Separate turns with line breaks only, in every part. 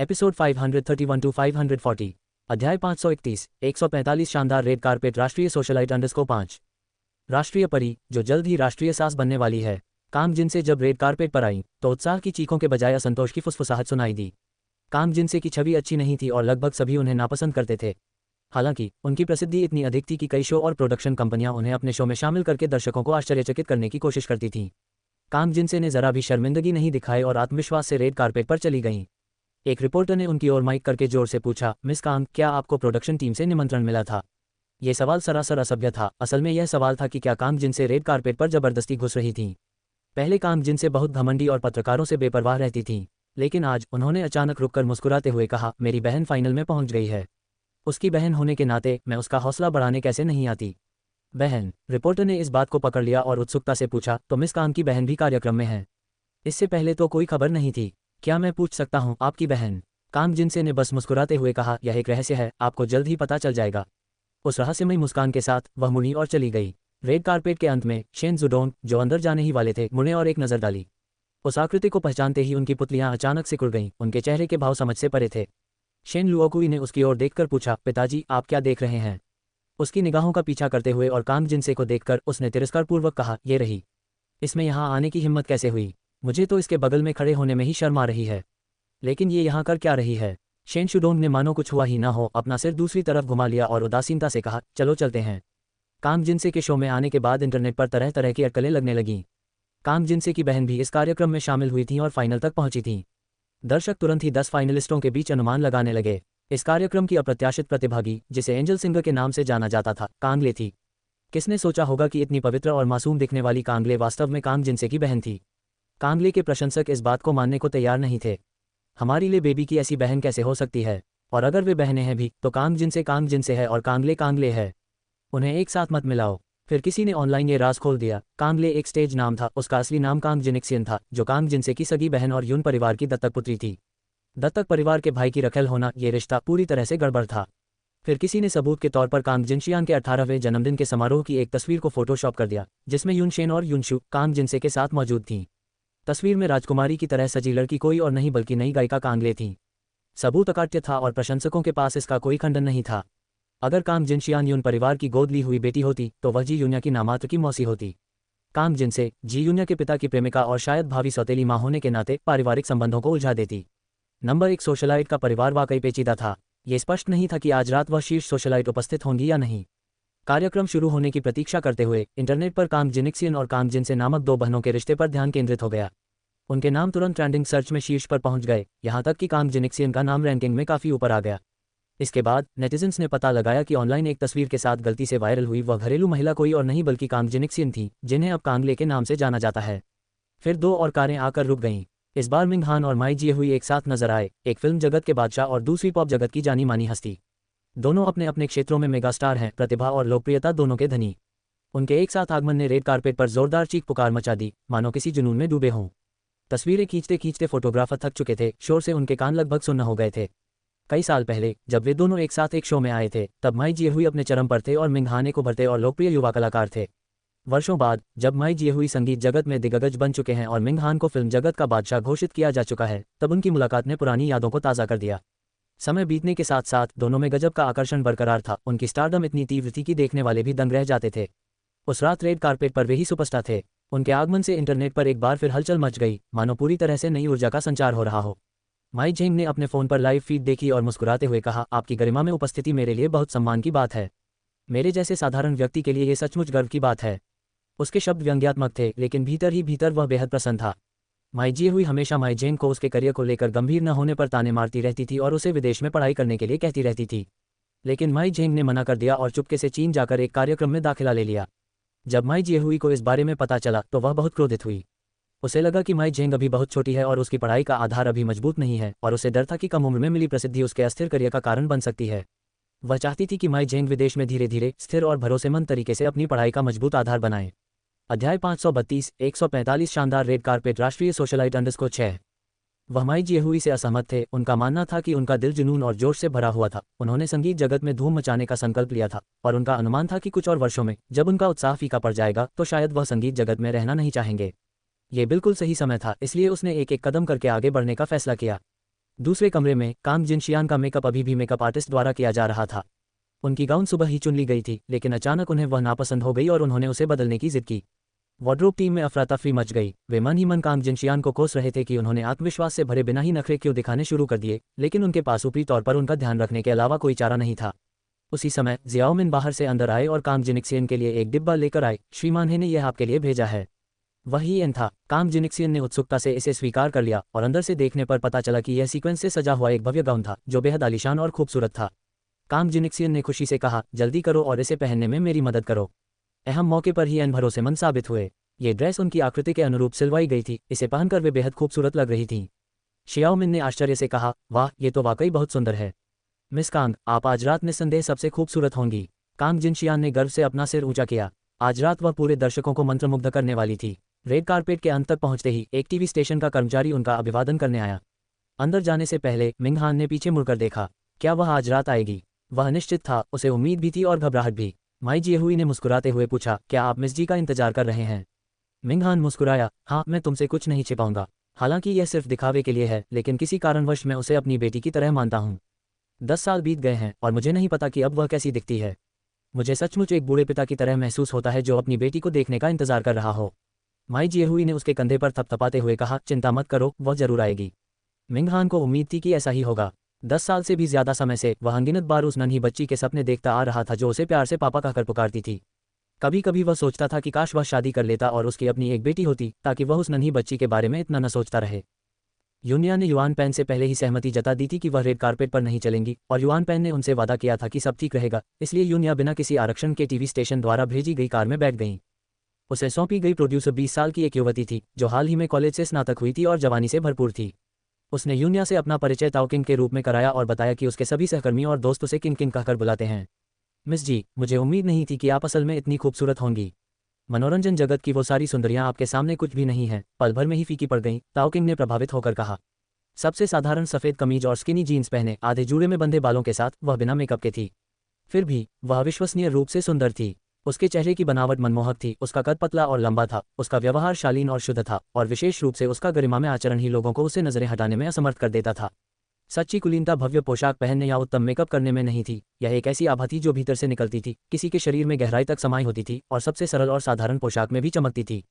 Episode 531 to 540, अध्याय 531, 145 शानदार red carpet राष्ट्रीय सोशलाइट _5 राष्ट्रीय परी, जो जल्द ही राष्ट्रीय सास बनने वाली है। कांग जिनसे जब रेड कारपेट पर आई तो उत्साह की चीखों के बजाय असंतोष की फुसफुसाहट सुनाई दी। कांग जिनसे की छवि अच्छी नहीं थी और लगभग सभी उन्हें नापसंद करते थे। हालांकि उनकी प्रसिद्धि इतनी अधिक थी कि कई शो और प्रोडक्शन कंपनियां उन्हें अपने शो में शामिल करके दर्शकों को आश्चर्यचकित करने की कोशिश करती थीं। कांग जिनसे ने जरा भी शर्मिंदगी नहीं दिखाई और आत्मविश्वास से रेड कारपेट पर चली गईं। एक रिपोर्टर ने उनकी ओर माइक करके जोर से पूछा, मिस कांग, क्या आपको प्रोडक्शन टीम से निमंत्रण मिला था? ये सवाल सरासर असभ्य था। असल में यह सवाल था कि क्या कांग जिनसे रेड कारपेट पर जबरदस्ती घुस रही थीं। पहले कांग जिनसे बहुत घमंडी और पत्रकारों से बेपरवाह रहती थीं, लेकिन आज उन्होंने अचानक रुककर मुस्कुराते हुए कहा, मेरी बहन फाइनल में पहुंच गई है। उसकी बहन होने के नाते मैं उसका हौसला बढ़ाने कैसे नहीं आती। बहन? रिपोर्टर ने इस बात को पकड़ लिया और उत्सुकता से पूछा, तो मिस कांग की बहन भी कार्यक्रम में है? इससे पहले तो कोई खबर नहीं थी। क्या मैं पूछ सकता हूँ, आपकी बहन? कांग जिनसे ने बस मुस्कुराते हुए कहा, यह एक रहस्य है, आपको जल्द ही पता चल जाएगा। उस रहस्यमयी मुस्कान के साथ वह मुड़ी और चली गई। रेड कारपेट के अंत में शेन जुडोंग, जो अंदर जाने ही वाले थे, मुड़े और एक नज़र डाली। उस आकृति को पहचानते ही उनकी पुतलियां अचानक सिकुड़ गईं। उनके चेहरे के भाव समझ से परे थे। शेन लुओकुई ने उसकी ओर देखकर पूछा, पिताजी, आप क्या देख रहे हैं? उसकी निगाहों का पीछा करते हुए और कांग जिनसे को देखकर उसने तिरस्कारपूर्वक कहा, ये रही। इसमें यहाँ आने की हिम्मत कैसे हुई? मुझे तो इसके बगल में खड़े होने में ही शर्म आ रही है। लेकिन ये यहाँ कर क्या रही है? शेन शुडोंग ने मानो कुछ हुआ ही ना हो अपना सिर दूसरी तरफ घुमा लिया और उदासीनता से कहा, चलो चलते हैं। कांग जिनसे के शो में आने के बाद इंटरनेट पर तरह तरह की अटकलें लगने लगीं। कांग जिनसे की बहन भी इस कार्यक्रम में शामिल हुई थीं और फाइनल तक पहुंची थीं। दर्शक तुरंत ही 10 फाइनलिस्टों के बीच अनुमान लगाने लगे। इस कार्यक्रम की अप्रत्याशित प्रतिभागी, जिसे एंजल सिंगर के नाम से जाना जाता था, कांगले थी। किसने सोचा होगा कि इतनी पवित्र और मासूम दिखने वाली कांगले वास्तव में कांग जिनसे की बहन थी। कांगले के प्रशंसक इस बात को मानने को तैयार नहीं थे। हमारी ले बेबी की ऐसी बहन कैसे हो सकती है? और अगर वे बहनें हैं भी, तो कांग जिनसे है और कांगले है। उन्हें एक साथ मत मिलाओ। फिर किसी ने ऑनलाइन ये राज खोल दिया। कांगले एक स्टेज नाम था, उसका असली नाम कांग जिनिक्सियन था, जो कांग जिनसे की सगी बहन और यून परिवार की दत्तक पुत्री थी। दत्तक परिवार के भाई की रखेल होना, ये रिश्ता पूरी तरह से गड़बड़ था। फिर किसी ने सबूत के तौर पर कांग जिनशियान के 18वें जन्मदिन के समारोह की एक तस्वीर को फोटोशॉप कर दिया, जिसमें यूनशेन और यूनशु कांग जिनसे के साथ मौजूद थीं। तस्वीर में राजकुमारी की तरह सजी लड़की कोई और नहीं बल्कि नई गायिका कांगले थीं। सबूत अकाट्य था और प्रशंसकों के पास इसका कोई खंडन नहीं था। अगर कांग जिनशियान यून परिवार की गोद ली हुई बेटी होती तो वह जी यून्या की नामात्र की मौसी होती। कांग जिनसे जी यून्या के पिता की प्रेमिका और शायद भावी सौतेली मां होने के नाते पारिवारिक संबंधों को उलझा देती। नंबर 1 सोशलाइट का परिवार वाकई पेचीदा था। ये स्पष्ट नहीं था कि आज रात वह शीर्ष सोशलाइट उपस्थित होंगी या नहीं। कार्यक्रम शुरू होने की प्रतीक्षा करते हुए इंटरनेट पर कांग जिनिक्सियन और कांग जिनसे नामक दो बहनों के रिश्ते पर ध्यान केंद्रित हो गया। उनके नाम तुरंत ट्रेंडिंग सर्च में शीर्ष पर पहुंच गए, यहां तक कि कांग जिनिक्सियन का नाम रैंकिंग में काफी ऊपर आ गया। इसके बाद नेटिजन्स ने पता लगाया कि ऑनलाइन एक तस्वीर के साथ गलती से वायरल हुई वह घरेलू महिला कोई और नहीं बल्कि कांग जिनिक्सियन थी, जिन्हें अब कांगले के नाम से जाना जाता है। फिर दो और कारें आकर रुक गईं। इस बार मिंग हान और माई जिए हुई एक साथ नजर आए, एक फिल्म जगत के बादशाह और दूसरी पॉप जगत की जानी मानी हस्ती। दोनों अपने अपने क्षेत्रों में मेगास्टार हैं, प्रतिभा और लोकप्रियता दोनों के धनी। उनके एक साथ आगमन ने रेड कारपेट पर जोरदार चीख पुकार मचा दी, मानो किसी जुनून में डूबे हों। तस्वीरें खींचते खींचते फोटोग्राफर थक चुके थे, शोर से उनके कान लगभग सुन्न हो गए थे। कई साल पहले जब वे दोनों एक साथ एक शो में आए थे, तब माई जिए हुई अपने चरम पर थे और मिंग हान एक उभरते और लोकप्रिय युवा कलाकार थे। वर्षों बाद जब माई जिए हुई संगीत जगत में दिग्गज बन चुके हैं और मिंग हान को फिल्म जगत का बादशाह घोषित किया जा चुका है, तब उनकी मुलाकात ने पुरानी यादों को ताज़ा कर दिया। समय बीतने के साथ साथ दोनों में गजब का आकर्षण बरकरार था। उनकी स्टारडम इतनी तीव्र थी कि देखने वाले भी दंग रह जाते थे। उस रात रेड कारपेट पर वे ही सुपरस्टार थे। उनके आगमन से इंटरनेट पर एक बार फिर हलचल मच गई, मानो पूरी तरह से नई ऊर्जा का संचार हो रहा हो। माई झेंग ने अपने फोन पर लाइव फीड देखी और मुस्कुराते हुए कहा, आपकी गरिमा में उपस्थिति मेरे लिए बहुत सम्मान की बात है। मेरे जैसे साधारण व्यक्ति के लिए ये सचमुच गर्व की बात है। उसके शब्द व्यंग्यात्मक थे, लेकिन भीतर ही भीतर वह बेहद प्रसन्न था। माई जिए हुई हमेशा माई झेंग को उसके करियर को लेकर गंभीर न होने पर ताने मारती रहती थी और उसे विदेश में पढ़ाई करने के लिए कहती रहती थी। लेकिन माई झेंग ने मना कर दिया और चुपके से चीन जाकर एक कार्यक्रम में दाखिला ले लिया। जब माई जिए हुई को इस बारे में पता चला तो वह बहुत क्रोधित हुई। उसे लगा कि माई झेंग अभी बहुत छोटी है और उसकी पढ़ाई का आधार अभी मजबूत नहीं है, और उसे डर था कि कम उम्र में मिली प्रसिद्धि उसके अस्थिर करियर का कारण बन सकती है। वह चाहती थी कि माई झेंग विदेश में धीरे धीरे स्थिर और भरोसेमंद तरीके से अपनी पढ़ाई का मजबूत आधार बनाए। अध्याय 532, 145 शानदार रेड कारपेट राष्ट्रीय सोशलाइट _6। वह माई जिए हुई से असहमत थे। उनका मानना था कि उनका दिल जुनून और जोश से भरा हुआ था। उन्होंने संगीत जगत में धूम मचाने का संकल्प लिया था और उनका अनुमान था कि कुछ और वर्षों में जब उनका उत्साह फीका पड़ जाएगा तो शायद वह संगीत जगत में रहना नहीं चाहेंगे। ये बिल्कुल सही समय था, इसलिए उसने एक एक कदम करके आगे बढ़ने का फैसला किया। दूसरे कमरे में कांग जिनशियान का मेकअप अभी भी मेकअप आर्टिस्ट द्वारा किया जा रहा था। उनकी गाउन सुबह ही चुन ली गई थी, लेकिन अचानक उन्हें वह नापसंद हो गई और उन्होंने उसे बदलने की जिद की। वार्डरोब टीम में अफरा तफरी मच गई। वे मन ही मन कांग जिनशियान को कोस रहे थे कि उन्होंने आत्मविश्वास से भरे बिना ही नखरे क्यों दिखाने शुरू कर दिए, लेकिन उनके पास ऊपरी तौर पर उनका ध्यान रखने के अलावा कोई चारा नहीं था। उसी समय जियाओमिन बाहर से अंदर आए और कांग जिनिक्सियन के लिए एक डिब्बा लेकर आए। श्रीमान हे ने यह आपके लिए भेजा है। वही एन था। कांग जिनिक्सियन ने उत्सुकता से इसे स्वीकार कर लिया और अंदर से देखने पर पता चला कि यह सीक्वेंस से सजा हुआ एक भव्य गाउन था जो बेहद आलीशान और खूबसूरत था। कांग जिनिक्सियन ने खुशी से कहा, जल्दी करो और इसे पहनने में मेरी मदद करो। अहम मौके पर ही एन भरोसेमंद साबित हुए। ये ड्रेस उनकी आकृति के अनुरूप सिलवाई गई थी। इसे पहनकर वे बेहद खूबसूरत लग रही थीं। शियाओमिन ने आश्चर्य से कहा, वाह, ये तो वाकई बहुत सुंदर है। मिस कांग, आप आज रात निस्संदेह सबसे खूबसूरत होंगी। कांग जिनशियान ने गर्व से अपना सिर ऊंचा किया। आज रात वह पूरे दर्शकों को मंत्रमुग्ध करने वाली थी। रेड कारपेट के अंत तक पहुंचते ही एक टीवी स्टेशन का कर्मचारी उनका अभिवादन करने आया। अंदर जाने से पहले मिंग हान ने पीछे मुड़कर देखा। क्या वह आज रात आएगी? वह निश्चित था। उसे उम्मीद भी थी और घबराहट भी। माई जिएहुई ने मुस्कुराते हुए पूछा, क्या आप मिस जी का इंतजार कर रहे हैं? मिंग हान मुस्कुराया, हाँ, मैं तुमसे कुछ नहीं छिपाऊंगा। हालांकि यह सिर्फ दिखावे के लिए है, लेकिन किसी कारणवश मैं उसे अपनी बेटी की तरह मानता हूँ। 10 साल बीत गए हैं और मुझे नहीं पता कि अब वह कैसी दिखती है। मुझे सचमुच एक बूढ़े पिता की तरह महसूस होता है जो अपनी बेटी को देखने का इंतजार कर रहा हो। माई जिएहुई ने उसके कंधे पर थपथपाते हुए कहा, चिंता मत करो, वह जरूर आएगी। मिंग हान को उम्मीद थी कि ऐसा ही होगा। 10 साल से भी ज्यादा समय से वह अनगिनत बार उस नन्ही बच्ची के सपने देखता आ रहा था जो उसे प्यार से पापा कहकर पुकारती थी। कभी कभी वह सोचता था कि काश वह शादी कर लेता और उसकी अपनी एक बेटी होती, ताकि वह उस नन्ही बच्ची के बारे में इतना न सोचता रहे। यूनिया ने युआन पैन से पहले ही सहमति जता दी थी कि वह रेड कारपेट पर नहीं चलेंगी और युआन पैन ने उनसे वादा किया था कि सब ठीक रहेगा, इसलिए यूनिया बिना किसी आरक्षण के टीवी स्टेशन द्वारा भेजी गई कार में बैठ गईं। उसे सौंपी गई प्रोड्यूसर 20 साल की एक युवती थी जो हाल ही में कॉलेज से स्नातक हुई थी और जवानी से भरपूर थी। उसने यूनिया से अपना परिचय ताओकिंग के रूप में कराया और बताया कि उसके सभी सहकर्मी और दोस्त उसे किन किन कहकर बुलाते हैं। मिस जी, मुझे उम्मीद नहीं थी कि आप असल में इतनी खूबसूरत होंगी। मनोरंजन जगत की वो सारी सुंदरियां आपके सामने कुछ भी नहीं हैं। पल भर में ही फीकी पड़ गईं, ताओकिंग ने प्रभावित होकर कहा। सबसे साधारण सफ़ेद कमीज और स्किनी जीन्स पहने, आधे जूड़े में बंधे बालों के साथ वह बिना मेकअप के थी। फिर भी वह अविश्वसनीय रूप से सुंदर थी। उसके चेहरे की बनावट मनमोहक थी। उसका कद पतला और लंबा था। उसका व्यवहार शालीन और शुद्ध था और विशेष रूप से उसका गरिमा में आचरण ही लोगों को उससे नजरें हटाने में असमर्थ कर देता था। सच्ची कुलीनता भव्य पोशाक पहनने या उत्तम मेकअप करने में नहीं थी। यह एक ऐसी आभा थी जो भीतर से निकलती थी, किसी के शरीर में गहराई तक समाई होती थी और सबसे सरल और साधारण पोशाक में भी चमकती थी।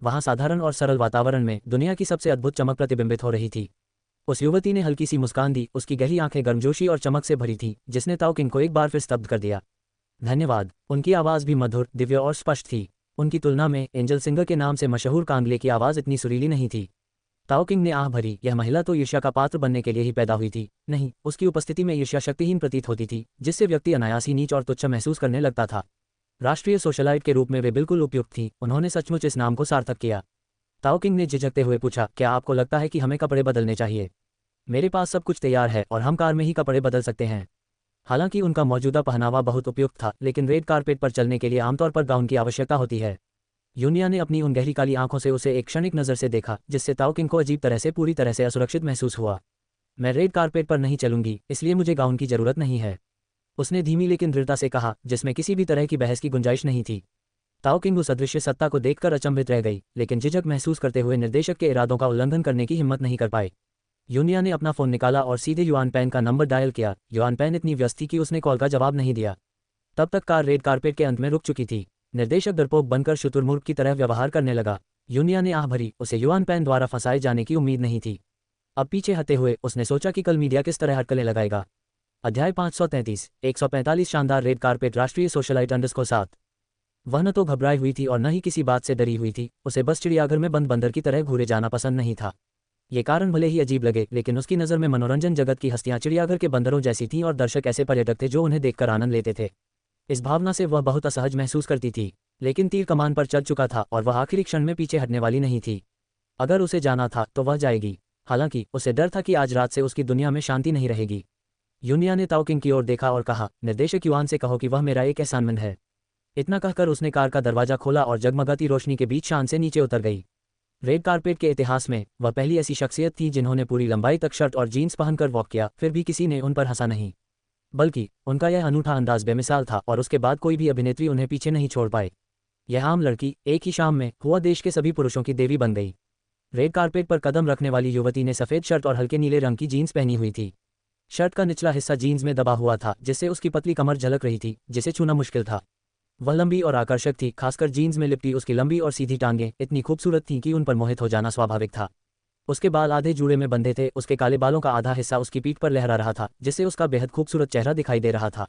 वहाँ साधारण और सरल वातावरण में दुनिया की सबसे अद्भुत चमक प्रतिबिंबित हो रही थी। उस युवती ने हल्की सी मुस्कान दी। उसकी गहरी आंखें गर्मजोशी और चमक से भरी थीं, जिसने ताओकिंग को एक बार फिर स्तब्ध कर दिया। धन्यवाद। उनकी आवाज़ भी मधुर, दिव्य और स्पष्ट थी। उनकी तुलना में एंजल सिंगर के नाम से मशहूर कांगले की आवाज़ इतनी सुरीली नहीं थी। ताओकिंग ने आह भरी। यह महिला तो ईर्ष्या का पात्र बनने के लिए ही पैदा हुई थी। नहीं, उसकी उपस्थिति में ईर्ष्या शक्तिहीन प्रतीत होती थी, जिससे व्यक्ति अनायास ही नीच और तुच्छ महसूस करने लगता था। राष्ट्रीय सोशलाइट के रूप में वे बिल्कुल उपयुक्त थी। उन्होंने सचमुच इस नाम को सार्थक किया। ताओकिंग ने झिझकते हुए पूछा, क्या आपको लगता है कि हमें कपड़े बदलने चाहिए? मेरे पास सब कुछ तैयार है और हम कार में ही कपड़े बदल सकते हैं। हालांकि उनका मौजूदा पहनावा बहुत उपयुक्त था, लेकिन रेड कारपेट पर चलने के लिए आमतौर पर गाउन की आवश्यकता होती है। यूनिया ने अपनी उन गहरी काली आंखों से उसे एक क्षणिक नज़र से देखा, जिससे ताओकिंग को अजीब तरह से पूरी तरह से असुरक्षित महसूस हुआ। मैं रेड कारपेट पर नहीं चलूंगी, इसलिए मुझे गाउन की जरूरत नहीं है, उसने धीमी लेकिन दृढ़ता से कहा, जिसमें किसी भी तरह की बहस की गुंजाइश नहीं थी। ताओकिंग उस अदृश्य सत्ता को देखकर अचंभित रह गई, लेकिन झिझक महसूस करते हुए निर्देशक के इरादों का उल्लंघन करने की हिम्मत नहीं कर पाए। यूनिया ने अपना फ़ोन निकाला और सीधे युआन पैन का नंबर डायल किया। युआन पैन इतनी व्यस्त थी कि उसने कॉल का जवाब नहीं दिया। तब तक कार रेड कारपेट के अंत में रुक चुकी थी। निर्देशक डरपोक बनकर शुतुरमुर्ग की तरह व्यवहार करने लगा। यूनिया ने आह भरी। उसे युआन पैन द्वारा फंसाए जाने की उम्मीद नहीं थी। अब पीछे हटे हुए उसने सोचा कि कल मीडिया किस तरह हटकलें लगाएगा। अध्याय 533 145 शानदार रेड कारपेट राष्ट्रीय सोशलाइट _7। वह न तो घबराई हुई थी और न ही किसी बात से डरी हुई थी। उसे बस चिड़ियाघर में बंद बंदर की तरह घूरे जाना पसंद नहीं था। ये कारण भले ही अजीब लगे, लेकिन उसकी नज़र में मनोरंजन जगत की हस्तियां चिड़ियाघर के बंदरों जैसी थीं और दर्शक ऐसे पर्यटक थे जो उन्हें देखकर आनंद लेते थे। इस भावना से वह बहुत असहज महसूस करती थी, लेकिन तीर कमान पर चढ़ चुका था और वह आखिरी क्षण में पीछे हटने वाली नहीं थी। अगर उसे जाना था तो वह जाएगी। हालांकि उसे डर था कि आज रात से उसकी दुनिया में शांति नहीं रहेगी। यूनिया ने ताओकिंग की ओर देखा और कहा, निर्देशक युआन से कहो कि वह मेरा एक एहसानमंद है। इतना कहकर उसने कार का दरवाजा खोला और जगमगाती रोशनी के बीच शान से नीचे उतर गई। रेड कारपेट के इतिहास में वह पहली ऐसी शख्सियत थी जिन्होंने पूरी लंबाई तक शर्ट और जीन्स पहनकर वॉक किया, फिर भी किसी ने उन पर हंसा नहीं। बल्कि उनका यह अनूठा अंदाज बेमिसाल था और उसके बाद कोई भी अभिनेत्री उन्हें पीछे नहीं छोड़ पाए। यह आम लड़की एक ही शाम में हुआ देश के सभी पुरुषों की देवी बन गई। रेड कारपेट पर कदम रखने वाली युवती ने सफ़ेद शर्ट और हल्के नीले रंग की जीन्स पहनी हुई थी। शर्ट का निचला हिस्सा जीन्स में दबा हुआ था, जिससे उसकी पतली कमर झलक रही थी, जिसे छूना मुश्किल था। वह लंबी और आकर्षक थी, खासकर जीन्स में लिपटी उसकी लंबी और सीधी टांगें इतनी खूबसूरत थीं कि उन पर मोहित हो जाना स्वाभाविक था। उसके बाल आधे जूड़े में बंधे थे, उसके काले बालों का आधा हिस्सा उसकी पीठ पर लहरा रहा था, जिससे उसका बेहद खूबसूरत चेहरा दिखाई दे रहा था।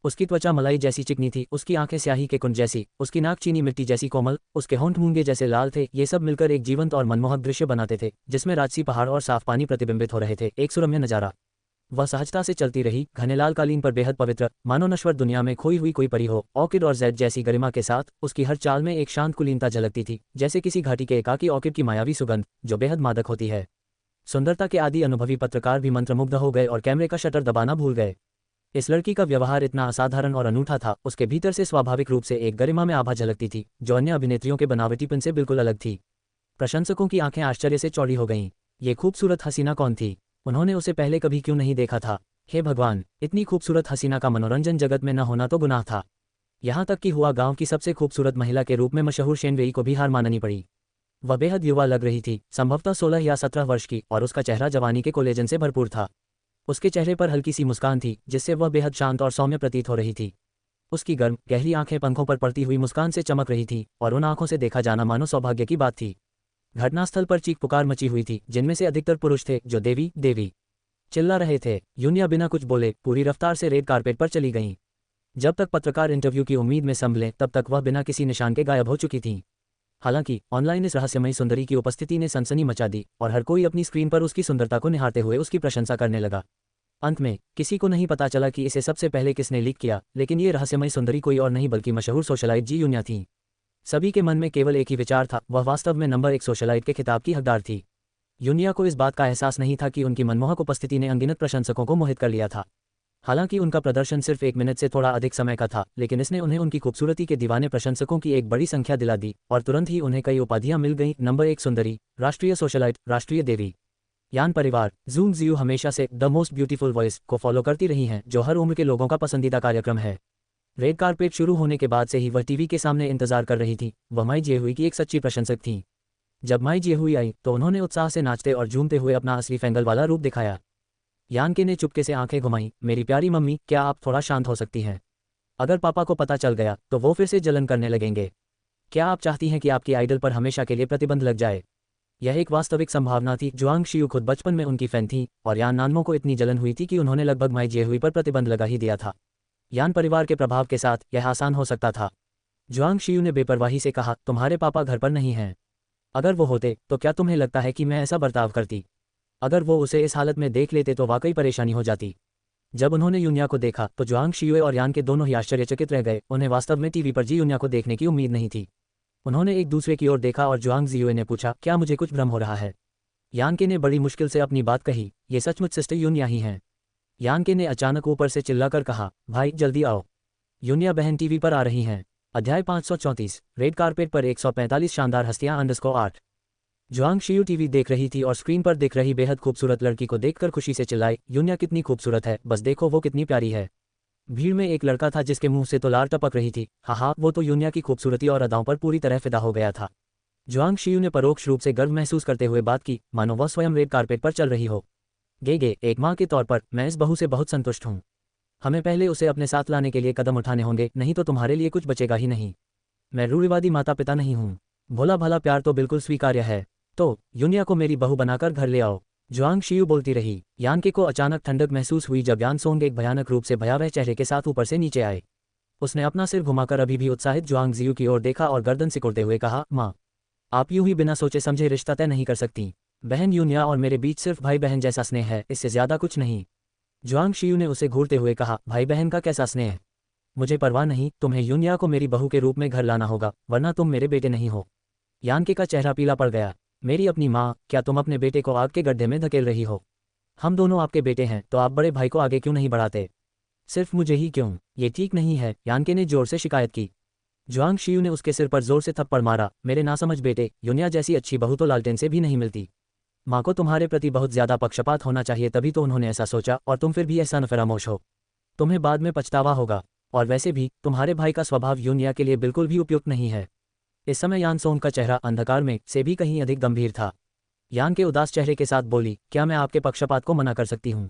उसकी त्वचा मलाई जैसी चिकनी थी, उसकी आंखें स्याही के कुंज जैसी, उसकी नाक चीनी मिट्टी जैसी कोमल, उसके होंठ मूंगे जैसे लाल थे। ये सब मिलकर एक जीवंत और मनमोहक दृश्य बनाते थे, जिसमें राजसी पहाड़ और साफ पानी प्रतिबिंबित हो रहे थे, एक सुरम्य नजारा। वह सहजता से चलती रही, घने लाल कालीन पर बेहद पवित्र, मानो नश्वर दुनिया में खोई हुई कोई परी हो। ऑर्किड और जेड जैसी गरिमा के साथ उसकी हर चाल में एक शांत कुलीनता झलकती थी, जैसे किसी घाटी के एकाकी ऑर्किड की मायावी सुगंध, जो बेहद मादक होती है। सुंदरता के आदि अनुभवी पत्रकार भी मंत्रमुग्ध हो गए और कैमरे का शटर दबाना भूल गए। इस लड़की का व्यवहार इतना असाधारण और अनूठा था, उसके भीतर से स्वाभाविक रूप से एक गरिमा में आभा झलकती थी, जो अन्य अभिनेत्रियों के बनावटीपन से बिल्कुल अलग थी। प्रशंसकों की आंखें आश्चर्य से चौड़ी हो गईं। ये खूबसूरत हसीना कौन थी? उन्होंने उसे पहले कभी क्यों नहीं देखा था? हे भगवान, इतनी खूबसूरत हसीना का मनोरंजन जगत में न होना तो गुनाह था। यहाँ तक कि हुआ गांव की सबसे खूबसूरत महिला के रूप में मशहूर शेनवेई को भी हार माननी पड़ी। वह बेहद युवा लग रही थी, संभवतः 16 या 17 वर्ष की, और उसका चेहरा जवानी के कोलेजन से भरपूर था। उसके चेहरे पर हल्की सी मुस्कान थी, जिससे वह बेहद शांत और सौम्य प्रतीत हो रही थी। उसकी गर्म गहरी आंखें पंखों पर पड़ती हुई मुस्कान से चमक रही थी, और उन आंखों से देखा जाना मानो सौभाग्य की बात थी। घटनास्थल पर चीख पुकार मची हुई थी, जिनमें से अधिकतर पुरुष थे, जो देवी देवी चिल्ला रहे थे। यूनिया बिना कुछ बोले पूरी रफ्तार से रेड कारपेट पर चली गईं। जब तक पत्रकार इंटरव्यू की उम्मीद में संभले, तब तक वह बिना किसी निशान के गायब हो चुकी थीं। हालांकि ऑनलाइन इस रहस्यमयी सुंदरी की उपस्थिति ने सनसनी मचा दी, और हर कोई अपनी स्क्रीन पर उसकी सुंदरता को निहारते हुए उसकी प्रशंसा करने लगा। अंत में किसी को नहीं पता चला कि इसे सबसे पहले किसने लीक किया, लेकिन ये रहस्यमयी सुंदरी कोई और नहीं बल्कि मशहूर सोशलाइट जी यूनिया थीं। सभी के मन में केवल एक ही विचार था, वह वास्तव में नंबर 1 सोशलाइट के खिताब की हकदार थी। यूनिया को इस बात का एहसास नहीं था कि उनकी मनमोहक उपस्थिति ने अनगिनत प्रशंसकों को मोहित कर लिया था। हालांकि उनका प्रदर्शन सिर्फ 1 मिनट से थोड़ा अधिक समय का था, लेकिन इसने उन्हें उनकी खूबसूरती के दीवाने प्रशंसकों की एक बड़ी संख्या दिला दी, और तुरंत ही उन्हें कई उपाधियां मिल गईं। नंबर 1 सुंदरी, राष्ट्रीय सोशलाइट, राष्ट्रीय देवी। यान परिवार जूम जियू हमेशा से द मोस्ट ब्यूटीफुल वॉइस को फॉलो करती रही हैं, जो हर उम्र के लोगों का पसंदीदा कार्यक्रम है। रेड कारपेट शुरू होने के बाद से ही वह टीवी के सामने इंतजार कर रही थी। वह माई जिएहुई की एक सच्ची प्रशंसक थी। जब माई जिएहुई आई तो उन्होंने उत्साह से नाचते और झूमते हुए अपना असली फैंगल वाला रूप दिखाया। यानके ने चुपके से आंखें घुमाई। मेरी प्यारी मम्मी, क्या आप थोड़ा शांत हो सकती हैं? अगर पापा को पता चल गया तो वो फिर से जलन करने लगेंगे। क्या आप चाहती हैं कि आपकी आइडल पर हमेशा के लिए प्रतिबंध लग जाए? यह एक वास्तविक संभावना थी। जुआंग शियू खुद बचपन में उनकी फैन थी, और यान नानमो को इतनी जलन हुई थी कि उन्होंने लगभग माई जिएहुई पर प्रतिबंध लगा ही दिया था। यान परिवार के प्रभाव के साथ यह आसान हो सकता था। जुआंग शियू ने बेपरवाही से कहा, तुम्हारे पापा घर पर नहीं हैं। अगर वो होते तो क्या तुम्हें लगता है कि मैं ऐसा बर्ताव करती? अगर वो उसे इस हालत में देख लेते तो वाकई परेशानी हो जाती। जब उन्होंने यूनिया को देखा तो जुआंग शियूए और यान के दोनों ही आश्चर्यचकित रह गए। उन्हें वास्तव में टीवी पर जी यूनिया को देखने की उम्मीद नहीं थी। उन्होंने एक दूसरे की ओर देखा और जुआंग जियूए ने पूछा, क्या मुझे कुछ भ्रम हो रहा है? यानके ने बड़ी मुश्किल से अपनी बात कही, ये सचमुच सिस्टर यूनिया ही हैं। यानके ने अचानक ऊपर से चिल्लाकर कहा, भाई जल्दी आओ, यूनिया बहन टीवी पर आ रही हैं। अध्याय 534, रेड कारपेट पर 145 शानदार हस्तियां _8। जुआंग शियू टीवी देख रही थी और स्क्रीन पर दिख रही बेहद खूबसूरत लड़की को देखकर खुशी से चिल्लाई, यूनिया कितनी खूबसूरत है, बस देखो वो कितनी प्यारी है। भीड़ में एक लड़का था जिसके मुंह से तो लार टपक रही थी। हाँ, वो तो यूनिया की खूबसूरती और अदाओं पर पूरी तरह फिदा हो गया था। जुआंग शियू ने परोक्ष रूप से गर्व महसूस करते हुए बात की, मानो वह स्वयं रेड कारपेट पर चल रही हो। गे एक माँ के तौर पर मैं इस बहू से बहुत संतुष्ट हूँ। हमें पहले उसे अपने साथ लाने के लिए कदम उठाने होंगे, नहीं तो तुम्हारे लिए कुछ बचेगा ही नहीं। मैं रूढ़िवादी माता पिता नहीं हूँ। भोला भला प्यार तो बिल्कुल स्वीकार्य है। तो यूनिया को मेरी बहू बनाकर घर ले आओ, जुआंग शियू बोलती रही। यानके को अचानक ठंडक महसूस हुई जब यान सोंग एक भयानक रूप से भयावह चेहरे के साथ ऊपर से नीचे आए। उसने अपना सिर घुमाकर अभी भी उत्साहित जुआंग जियू की ओर देखा और गर्दन सिकुड़ते हुए कहा, माँ, आप यूं ही बिना सोचे समझे रिश्ता तय नहीं कर सकती। बहन यूनिया और मेरे बीच सिर्फ भाई बहन जैसा स्नेह है, इससे ज्यादा कुछ नहीं। जुआंग शियू ने उसे घूरते हुए कहा, भाई बहन का कैसा स्नेह? मुझे परवाह नहीं, तुम्हें यूनिया को मेरी बहू के रूप में घर लाना होगा, वरना तुम मेरे बेटे नहीं हो। यानके का चेहरा पीला पड़ गया। मेरी अपनी माँ, क्या तुम अपने बेटे को आग के गड्ढे में धकेल रही हो? हम दोनों आपके बेटे हैं, तो आप बड़े भाई को आगे क्यों नहीं बढ़ाते? सिर्फ मुझे ही क्यों? ये ठीक नहीं है, यानके ने जोर से शिकायत की। जुआंग शियू ने उसके सिर पर जोर से थप्पड़ मारा। मेरे नासमझ बेटे, यूनिया जैसी अच्छी बहू तो लालटेन से भी नहीं मिलती। माँ को तुम्हारे प्रति बहुत ज्यादा पक्षपात होना चाहिए, तभी तो उन्होंने ऐसा सोचा, और तुम फिर भी ऐसा नफरामोश हो। तुम्हें बाद में पछतावा होगा। और वैसे भी तुम्हारे भाई का स्वभाव यूनिया के लिए बिल्कुल भी उपयुक्त नहीं है। इस समय यान सोंग का चेहरा अंधकार में से भी कहीं अधिक गंभीर था। यान के उदास चेहरे के साथ बोली, क्या मैं आपके पक्षपात को मना कर सकती हूँ?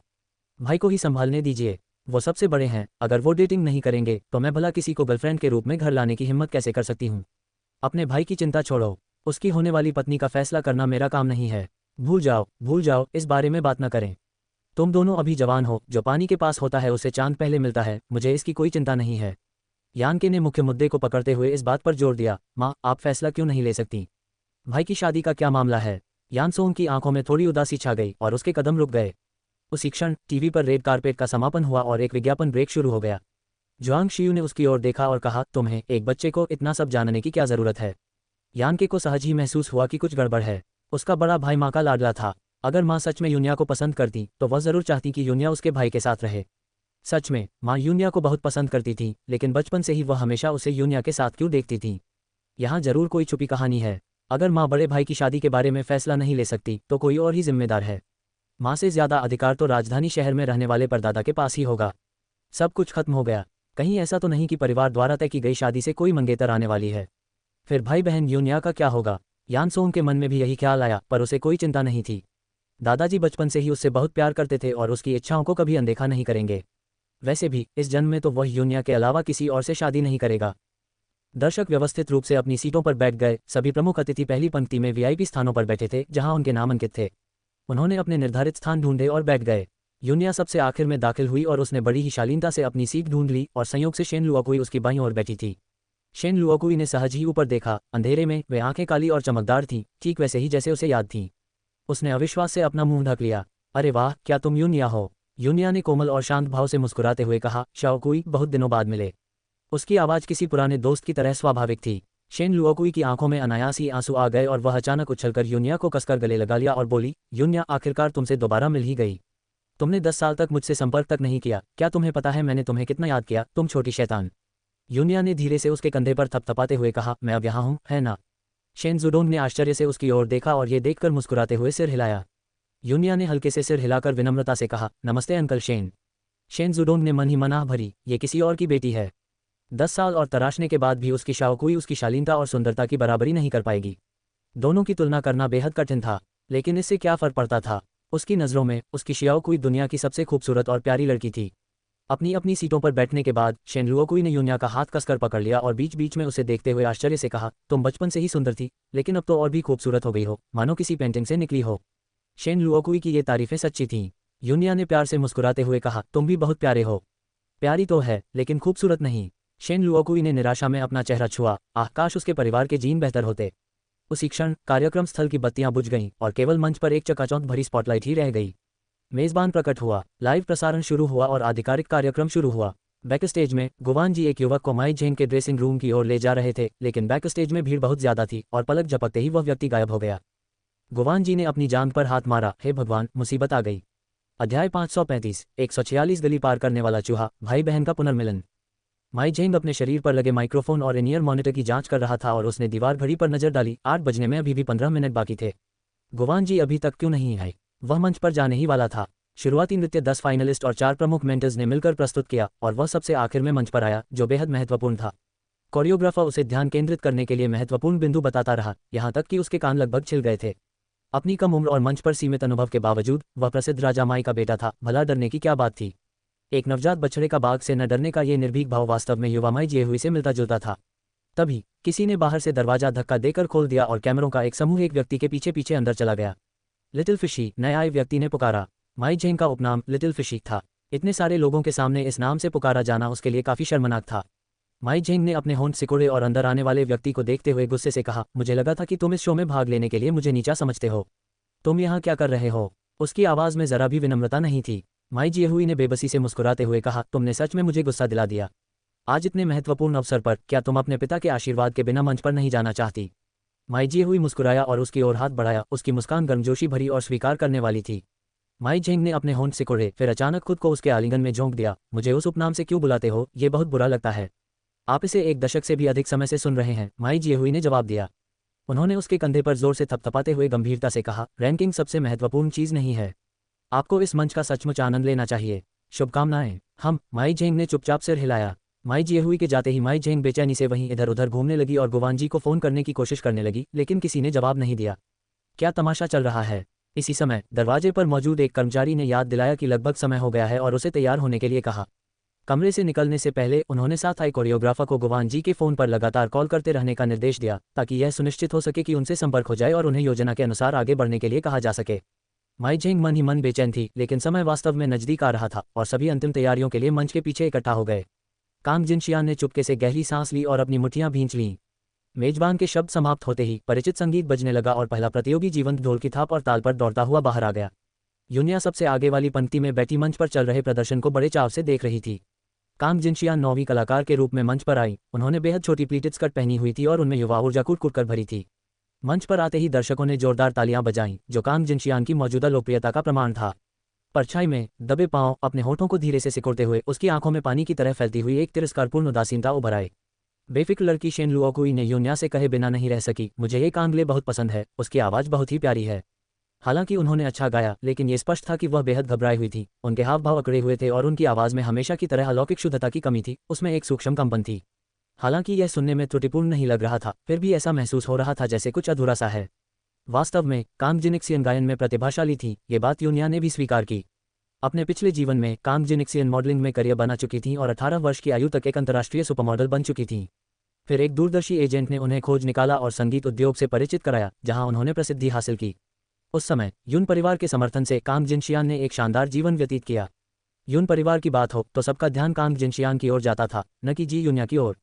भाई को ही संभालने दीजिए, वो सबसे बड़े हैं, अगर वो डेटिंग नहीं करेंगे तो मैं भला किसी को गर्लफ्रेंड के रूप में घर लाने की हिम्मत कैसे कर सकती हूँ? अपने भाई की चिंता छोड़ो, उसकी होने वाली पत्नी का फैसला करना मेरा काम नहीं है। भूल जाओ, इस बारे में बात न करें। तुम दोनों अभी जवान हो, जो पानी के पास होता है उसे चांद पहले मिलता है, मुझे इसकी कोई चिंता नहीं है। यानके ने मुख्य मुद्दे को पकड़ते हुए इस बात पर जोर दिया, माँ आप फैसला क्यों नहीं ले सकती? भाई की शादी का क्या मामला है? यानसोंग की आंखों में थोड़ी उदासी छा गई और उसके कदम रुक गए। उसी क्षण टीवी पर रेड कारपेट का समापन हुआ और एक विज्ञापन ब्रेक शुरू हो गया। जुआंग शियू ने उसकी ओर देखा और कहा, तुम्हें एक बच्चे को इतना सब जानने की क्या जरूरत है? यानके को सहज ही महसूस हुआ कि कुछ गड़बड़ है। उसका बड़ा भाई माँ का लाडला था। अगर माँ सच में यूनिया को पसंद करती तो वह जरूर चाहती कि यूनिया उसके भाई के साथ रहे। सच में माँ यूनिया को बहुत पसंद करती थी, लेकिन बचपन से ही वह हमेशा उसे यूनिया के साथ क्यों देखती थी? यहाँ जरूर कोई छुपी कहानी है। अगर माँ बड़े भाई की शादी के बारे में फैसला नहीं ले सकती तो कोई और ही जिम्मेदार है। माँ से ज्यादा अधिकार तो राजधानी शहर में रहने वाले परदादा के पास ही होगा। सब कुछ खत्म हो गया। कहीं ऐसा तो नहीं कि परिवार द्वारा तय की गई शादी से कोई मंगेतर आने वाली है? फिर भाई बहन यूनिया का क्या होगा? यानसोंग के मन में भी यही ख्याल आया, पर उसे कोई चिंता नहीं थी। दादाजी बचपन से ही उससे बहुत प्यार करते थे और उसकी इच्छाओं को कभी अनदेखा नहीं करेंगे। वैसे भी इस जन्म में तो वह यूनिया के अलावा किसी और से शादी नहीं करेगा। दर्शक व्यवस्थित रूप से अपनी सीटों पर बैठ गए। सभी प्रमुख अतिथि पहली पंक्ति में वीआईपी स्थानों पर बैठे थे, जहां उनके नाम अंकित थे। उन्होंने अपने निर्धारित स्थान ढूंढे और बैठ गए। यूनिया सबसे आखिर में दाखिल हुई और उसने बड़ी ही शालीनता से अपनी सीट ढूंढ ली और संयोग से शेन लुओकुई उसकी बाईं ओर बैठी थी। शेन लुओकुई ने सहज ही ऊपर देखा। अंधेरे में वे आंखें काली और चमकदार थीं, ठीक वैसे ही जैसे उसे याद थीं। उसने अविश्वास से अपना मुंह ढक लिया। अरे वाह, क्या तुम यूनिया हो? यूनिया ने कोमल और शांत भाव से मुस्कुराते हुए कहा, शाओकुई, बहुत दिनों बाद मिले। उसकी आवाज़ किसी पुराने दोस्त की तरह स्वाभाविक थी। शेन लुओकुई की आंखों में अनायास ही आंसू आ गए और वह अचानक उछलकर यूनिया को कसकर गले लगा लिया और बोली, यूनिया, आखिरकार तुमसे दोबारा मिल ही गई। तुमने 10 साल तक मुझसे संपर्क तक नहीं किया। क्या तुम्हें पता है मैंने तुम्हें कितना याद किया, तुम छोटी शैतान? यूनिया ने धीरे से उसके कंधे पर थपथपाते हुए कहा, मैं अब यहाँ हूँ, है ना? शेन जुडोंग ने आश्चर्य से उसकी ओर देखा और ये देखकर मुस्कुराते हुए सिर हिलाया। यूनिया ने हल्के से सिर हिलाकर विनम्रता से कहा, नमस्ते अंकल शेन। शेन जुडोंग ने मन ही मनाह भरी, ये किसी और की बेटी है। 10 साल और तराशने के बाद भी उसकी शाओकुई उसकी शालीनता और सुंदरता की बराबरी नहीं कर पाएगी। दोनों की तुलना करना बेहद कठिन था, लेकिन इससे क्या फर्क पड़ता था? उसकी नज़रों में उसकी शाओकुई दुनिया की सबसे खूबसूरत और प्यारी लड़की थी। अपनी अपनी सीटों पर बैठने के बाद शेन लुओकुई ने यूनिया का हाथ कसकर पकड़ लिया और बीच बीच में उसे देखते हुए आश्चर्य से कहा, तुम बचपन से ही सुंदर थी, लेकिन अब तो और भी खूबसूरत हो गई हो, मानो किसी पेंटिंग से निकली हो। शेन लुओकुई की ये तारीफें सच्ची थीं। यूनिया ने प्यार से मुस्कुराते हुए कहा, तुम भी बहुत प्यारे हो। प्यारी तो है, लेकिन खूबसूरत नहीं। शेन लुओकुई ने निराशा में अपना चेहरा छुआ। काश उसके परिवार के जीन बेहतर होते। उसी क्षण कार्यक्रम स्थल की बत्तियां बुझ गईं और केवल मंच पर एक चकाचौंध भरी स्पॉटलाइट ही रह गई। मेजबान प्रकट हुआ, लाइव प्रसारण शुरू हुआ और आधिकारिक कार्यक्रम शुरू हुआ। बैकस्टेज में गुवान जी एक युवक को माई झेंग के ड्रेसिंग रूम की ओर ले जा रहे थे, लेकिन बैकस्टेज में भीड़ बहुत ज्यादा थी और पलक झपकते ही वह व्यक्ति गायब हो गया। गुवान जी ने अपनी जांघ पर हाथ मारा, हे भगवान, मुसीबत आ गई। अध्याय 535, 146 गली पार करने वाला चूहा, भाई बहन का पुनर्मिलन। माई झेंग अपने शरीर पर लगे माइक्रोफोन और इन ईयर मॉनिटर की जांच कर रहा था और उसने दीवार घड़ी पर नजर डाली। 8 बजने में अभी भी 15 मिनट बाकी थे। गुवान जी अभी तक क्यों नहीं आए? वह मंच पर जाने ही वाला था। शुरुआती नृत्य 10 फाइनलिस्ट और 4 प्रमुख मेंटर्स ने मिलकर प्रस्तुत किया और वह सबसे आखिर में मंच पर आया, जो बेहद महत्वपूर्ण था। कोरियोग्राफर उसे ध्यान केंद्रित करने के लिए महत्वपूर्ण बिंदु बताता रहा, यहाँ तक कि उसके कान लगभग छिल गए थे। अपनी कम उम्र और मंच पर सीमित अनुभव के बावजूद वह प्रसिद्ध राजा माई का बेटा था, भला डरने की क्या बात थी? एक नवजात बछड़े का बाघ से न डरने का ये निर्भीक भाव वास्तव में युवा माई जिएहुई से मिलता जुलता था। तभी किसी ने बाहर से दरवाजा धक्का देकर खोल दिया और कैमरों का एक समूह एक व्यक्ति के पीछे पीछे अंदर चला गया। लिटिल फिशी, नए आए व्यक्ति ने पुकारा। माई झेंग का उपनाम लिटिल फिशी था। इतने सारे लोगों के सामने इस नाम से पुकारा जाना उसके लिए काफी शर्मनाक था। माई झेंग ने अपने होंठ सिकोड़े और अंदर आने वाले व्यक्ति को देखते हुए गुस्से से कहा, मुझे लगा था कि तुम इस शो में भाग लेने के लिए मुझे नीचा समझते हो। तुम यहाँ क्या कर रहे हो? उसकी आवाज़ में जरा भी विनम्रता नहीं थी। माई जिएहुई ने बेबसी से मुस्कुराते हुए कहा, तुमने सच में मुझे गुस्सा दिला दिया। आज इतने महत्वपूर्ण अवसर पर क्या तुम अपने पिता के आशीर्वाद के बिना मंच पर नहीं जाना चाहती? माई जिएहुई मुस्कुराया और उसकी ओर हाथ बढ़ाया। उसकी मुस्कान गर्मजोशी भरी और स्वीकार करने वाली थी। माई झेंग ने अपने होंठ सिकोड़े, फिर अचानक खुद को उसके आलिंगन में झोंक दिया। मुझे उस उपनाम से क्यों बुलाते हो? ये बहुत बुरा लगता है। आप इसे 1 दशक से भी अधिक समय से सुन रहे हैं, माई जिएहुई ने जवाब दिया। उन्होंने उसके कंधे पर जोर से थपथपाते हुए गंभीरता से कहा, रैंकिंग सबसे महत्वपूर्ण चीज़ नहीं है। आपको इस मंच का सचमुच आनंद लेना चाहिए। शुभकामनाएं। हम। माई झेंग ने चुपचाप सिर हिलाया। माई जिएहुई के जाते ही माई झेंग बेचैनी से वहीं इधर उधर घूमने लगी और गुवान जी को फोन करने की कोशिश करने लगी, लेकिन किसी ने जवाब नहीं दिया। क्या तमाशा चल रहा है। इसी समय दरवाजे पर मौजूद एक कर्मचारी ने याद दिलाया कि लगभग समय हो गया है और उसे तैयार होने के लिए कहा। कमरे से निकलने से पहले उन्होंने साथ आए कोरियोग्राफर को गुवान जी के फ़ोन पर लगातार कॉल करते रहने का निर्देश दिया ताकि यह सुनिश्चित हो सके कि उनसे संपर्क हो जाए और उन्हें योजना के अनुसार आगे बढ़ने के लिए कहा जा सके। माई झेंग मन ही मन बेचैन थी, लेकिन समय वास्तव में नजदीक आ रहा था और सभी अंतिम तैयारियों के लिए मंच के पीछे इकट्ठा हो गए। कांग जिनशियान ने चुपके से गहरी सांस ली और अपनी मुट्ठियां भींच लीं। मेजबान के शब्द समाप्त होते ही परिचित संगीत बजने लगा और पहला प्रतियोगी जीवंत ढोल की थाप और ताल पर दौड़ता हुआ बाहर आ गया। यूनिया सबसे आगे वाली पंक्ति में बैठी मंच पर चल रहे प्रदर्शन को बड़े चाव से देख रही थी। कांग जिनशियान 9वीं कलाकार के रूप में मंच पर आई। उन्होंने बेहद छोटी प्लीटेड स्कर्ट पहनी हुई थी और उनमें युवा ऊर्जा कूट कर भरी थी। मंच पर आते ही दर्शकों ने जोरदार तालियां बजाईं, जो कांग जिनशियान की मौजूदा लोकप्रियता का प्रमाण था। परछाई में दबे पांव अपने होठों को धीरे से सिकुड़ते हुए उसकी आंखों में पानी की तरह फैलती हुई एक तिरस्कारपूर्ण उदासीनता उभर आई। बेफिक्र लड़की शेन लुओकुई ने यूनिया से कहे बिना नहीं रह सकी, मुझे ये कांगले बहुत पसंद है, उसकी आवाज़ बहुत ही प्यारी है। हालांकि उन्होंने अच्छा गाया, लेकिन ये स्पष्ट था कि वह बेहद घबराई हुई थी। उनके हाव भाव अकड़े हुए थे और उनकी आवाज़ में हमेशा की तरह अलौकिक शुद्धता की कमी थी, उसमें एक सूक्ष्म कंपन थी। हालांकि यह सुनने में त्रुटिपूर्ण नहीं लग रहा था, फिर भी ऐसा महसूस हो रहा था जैसे कुछ अधूरा सा है। वास्तव में कांग जिनिक्सियन गायन में प्रतिभाशाली थी, ये बात यूनिया ने भी स्वीकार की। अपने पिछले जीवन में कांग जिनिक्सियन मॉडलिंग में करियर बना चुकी थीं और 18 वर्ष की आयु तक एक अंतर्राष्ट्रीय सुपरमॉडल बन चुकी थीं। फिर एक दूरदर्शी एजेंट ने उन्हें खोज निकाला और संगीत उद्योग से परिचित कराया, जहां उन्होंने प्रसिद्धि हासिल की। उस समय यून परिवार के समर्थन से कांग जिनशियान ने एक शानदार जीवन व्यतीत किया। यून परिवार की बात हो तो सबका ध्यान कांग जिनशियान की ओर जाता था, न कि जी यूनिया की ओर।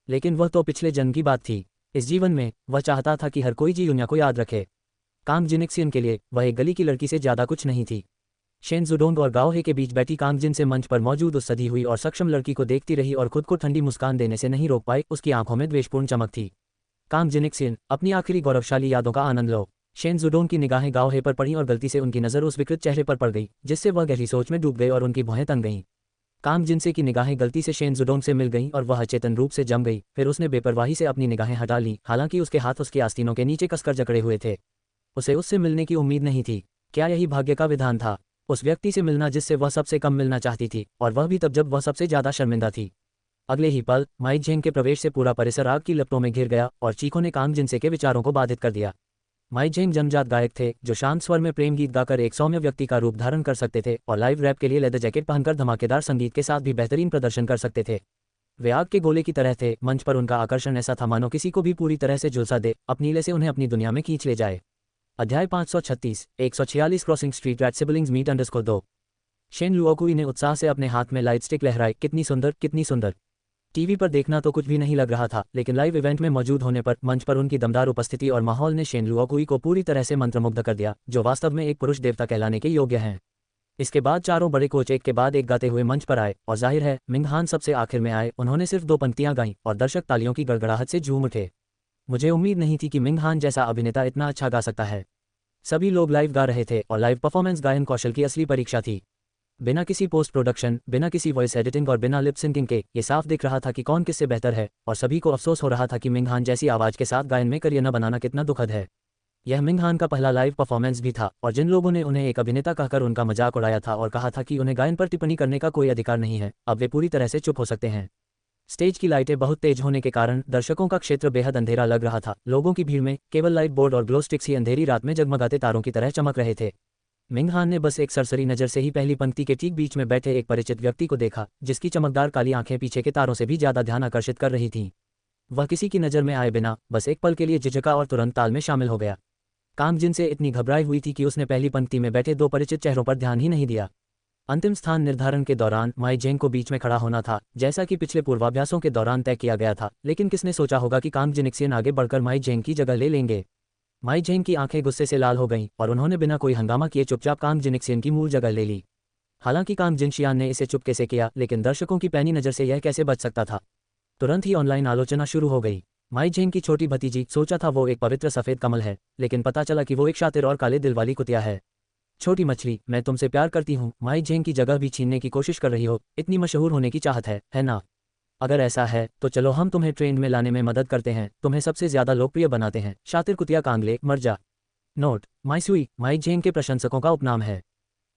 लेकिन वह तो पिछले जन्म की बात थी। इस जीवन में वह चाहता था कि हर कोई जी यूनिया को याद रखे। कांग जिनिक्सियन के लिए वह एक गली की लड़की से ज़्यादा कुछ नहीं थी। शेन जुडोंग और गाओ हे के बीच बैठी कांग जिन से मंच पर मौजूद उस सधी हुई और सक्षम लड़की को देखती रही और खुद को ठंडी मुस्कान देने से नहीं रोक पाई। उसकी आंखों में द्वेषपूर्ण चमक थी। कांग जिनिक्सियन, अपनी आखिरी गौरवशाली यादों का आनंद लो। शेन जुडोंग की निगाहें गाओ हे पर पड़ी और गलती से उनकी नज़र उस विकृत चेहरे पर पड़ गई, जिससे वह गहरी सोच में डूब गए और उनकी भौहें तन गईं। कांग जिनसे की निगाहें गलती से शेन जुडोंग से मिल गईं और वह अचेतन रूप से जम गई। फिर उसने बेपरवाही से अपनी निगाहें हटा लीं, हालांकि उसके हाथ उसकी आस्तीनों के नीचे कसकर जकड़े हुए थे। उसे उससे मिलने की उम्मीद नहीं थी। क्या यही भाग्य का विधान था? उस व्यक्ति से मिलना जिससे वह सबसे कम मिलना चाहती थी, और वह भी तब जब वह सबसे ज़्यादा शर्मिंदा थी। अगले ही पल माई झेंग के प्रवेश से पूरा परिसर आग की लपटों में घिर गया और चीखों ने कांग जिनसे के विचारों को बाधित कर दिया। माई झेंग जन्मजात गायक थे, जो शांत स्वर में प्रेम गीत गाकर एक सौम्य व्यक्ति का रूप धारण कर सकते थे और लाइव रैप के लिए लेदर जैकेट पहनकर धमाकेदार संगीत के साथ भी बेहतरीन प्रदर्शन कर सकते थे। वे आग के गोले की तरह थे। मंच पर उनका आकर्षण ऐसा था मानो किसी को भी पूरी तरह से झुलसा दे, अपनीले से उन्हें अपनी दुनिया में खींच ले जाए। अध्याय 536, 146 crossing street at siblings meet underscore 2। Shen Luokui ने उत्साह से अपने हाथ में लाइट स्टिक लहराई। कितनी सुंदर, कितनी सुंदर। टीवी पर देखना तो कुछ भी नहीं लग रहा था, लेकिन लाइव इवेंट में मौजूद होने पर मंच पर उनकी दमदार उपस्थिति और माहौल ने शेन लुओकुई को पूरी तरह से मंत्रमुग्ध कर दिया, जो वास्तव में एक पुरुष देवता कहलाने के योग्य हैं। इसके बाद चारों बड़े कोच एक के बाद एक गाते हुए मंच पर आए और जाहिर है मिंग हान सबसे आखिर में आए। उन्होंने सिर्फ 2 पंक्तियां गाईं और दर्शक तालियों की गड़गड़ाहट से झूम उठे। मुझे उम्मीद नहीं थी कि मिंग हान जैसा अभिनेता इतना अच्छा गा सकता है। सभी लोग लाइव गा रहे थे और लाइव परफॉर्मेंस गायन कौशल की असली परीक्षा थी। बिना किसी पोस्ट प्रोडक्शन, बिना किसी वॉइस एडिटिंग और बिना लिप सिंकिंग के ये साफ दिख रहा था कि कौन किससे बेहतर है, और सभी को अफसोस हो रहा था कि मिंग हान जैसी आवाज़ के साथ गायन में करियर न बनाना कितना दुखद है। यह मिंग हान का पहला लाइव परफॉर्मेंस भी था और जिन लोगों ने उन्हें एक अभिनेता कहकर उनका मजाक उड़ाया था और कहा था कि उन्हें गायन पर टिप्पणी करने का कोई अधिकार नहीं है, अब वे पूरी तरह से चुप हो सकते हैं। स्टेज की लाइटें बहुत तेज होने के कारण दर्शकों का क्षेत्र बेहद अंधेरा लग रहा था। लोगों की भीड़ में केवल लाइट बोर्ड और ग्लो स्टिक्स ही अंधेरी रात में जगमगाते तारों की तरह चमक रहे थे। मिंग हान ने बस एक सरसरी नज़र से ही पहली पंक्ति के ठीक बीच में बैठे एक परिचित व्यक्ति को देखा, जिसकी चमकदार काली आंखें पीछे के तारों से भी ज़्यादा ध्यान आकर्षित कर रही थीं। वह किसी की नज़र में आए बिना बस एक पल के लिए झिझका और तुरंत ताल में शामिल हो गया। कांग जिन से इतनी घबराई हुई थी कि उसने पहली पंक्ति में बैठे 2 परिचित चेहरों पर ध्यान ही नहीं दिया। अंतिम स्थान निर्धारण के दौरान माई झेंग को बीच में खड़ा होना था, जैसा कि पिछले पूर्वाभ्यासों के दौरान तय किया गया था, लेकिन किसने सोचा होगा कि कांग जिनिक्सियन आगे बढ़कर माई झेंग की जगह ले लेंगे। माई झेंग की आंखें गुस्से से लाल हो गईं और उन्होंने बिना कोई हंगामा किए चुपचाप कांग जिनिक्सियन की मूल जगह ले ली। हालांकि कांग जिनशियान ने इसे चुपके से किया, लेकिन दर्शकों की पैनी नज़र से यह कैसे बच सकता था। तुरंत ही ऑनलाइन आलोचना शुरू हो गई। माई झेंग की छोटी भतीजी, सोचा था वो एक पवित्र सफ़ेद कमल है, लेकिन पता चला कि वो एक शातिर और काले दिल वाली कुतिया है। छोटी मछली, मैं तुमसे प्यार करती हूँ, माई झेंग की जगह भी छीनने की कोशिश कर रही हो, इतनी मशहूर होने की चाहत है ना? अगर ऐसा है तो चलो हम तुम्हें ट्रेंड में लाने में मदद करते हैं, तुम्हें सबसे ज़्यादा लोकप्रिय बनाते हैं, शातिर कुतिया कांगले, मर जा। नोट, माईसुई माई झेंग के प्रशंसकों का उपनाम है।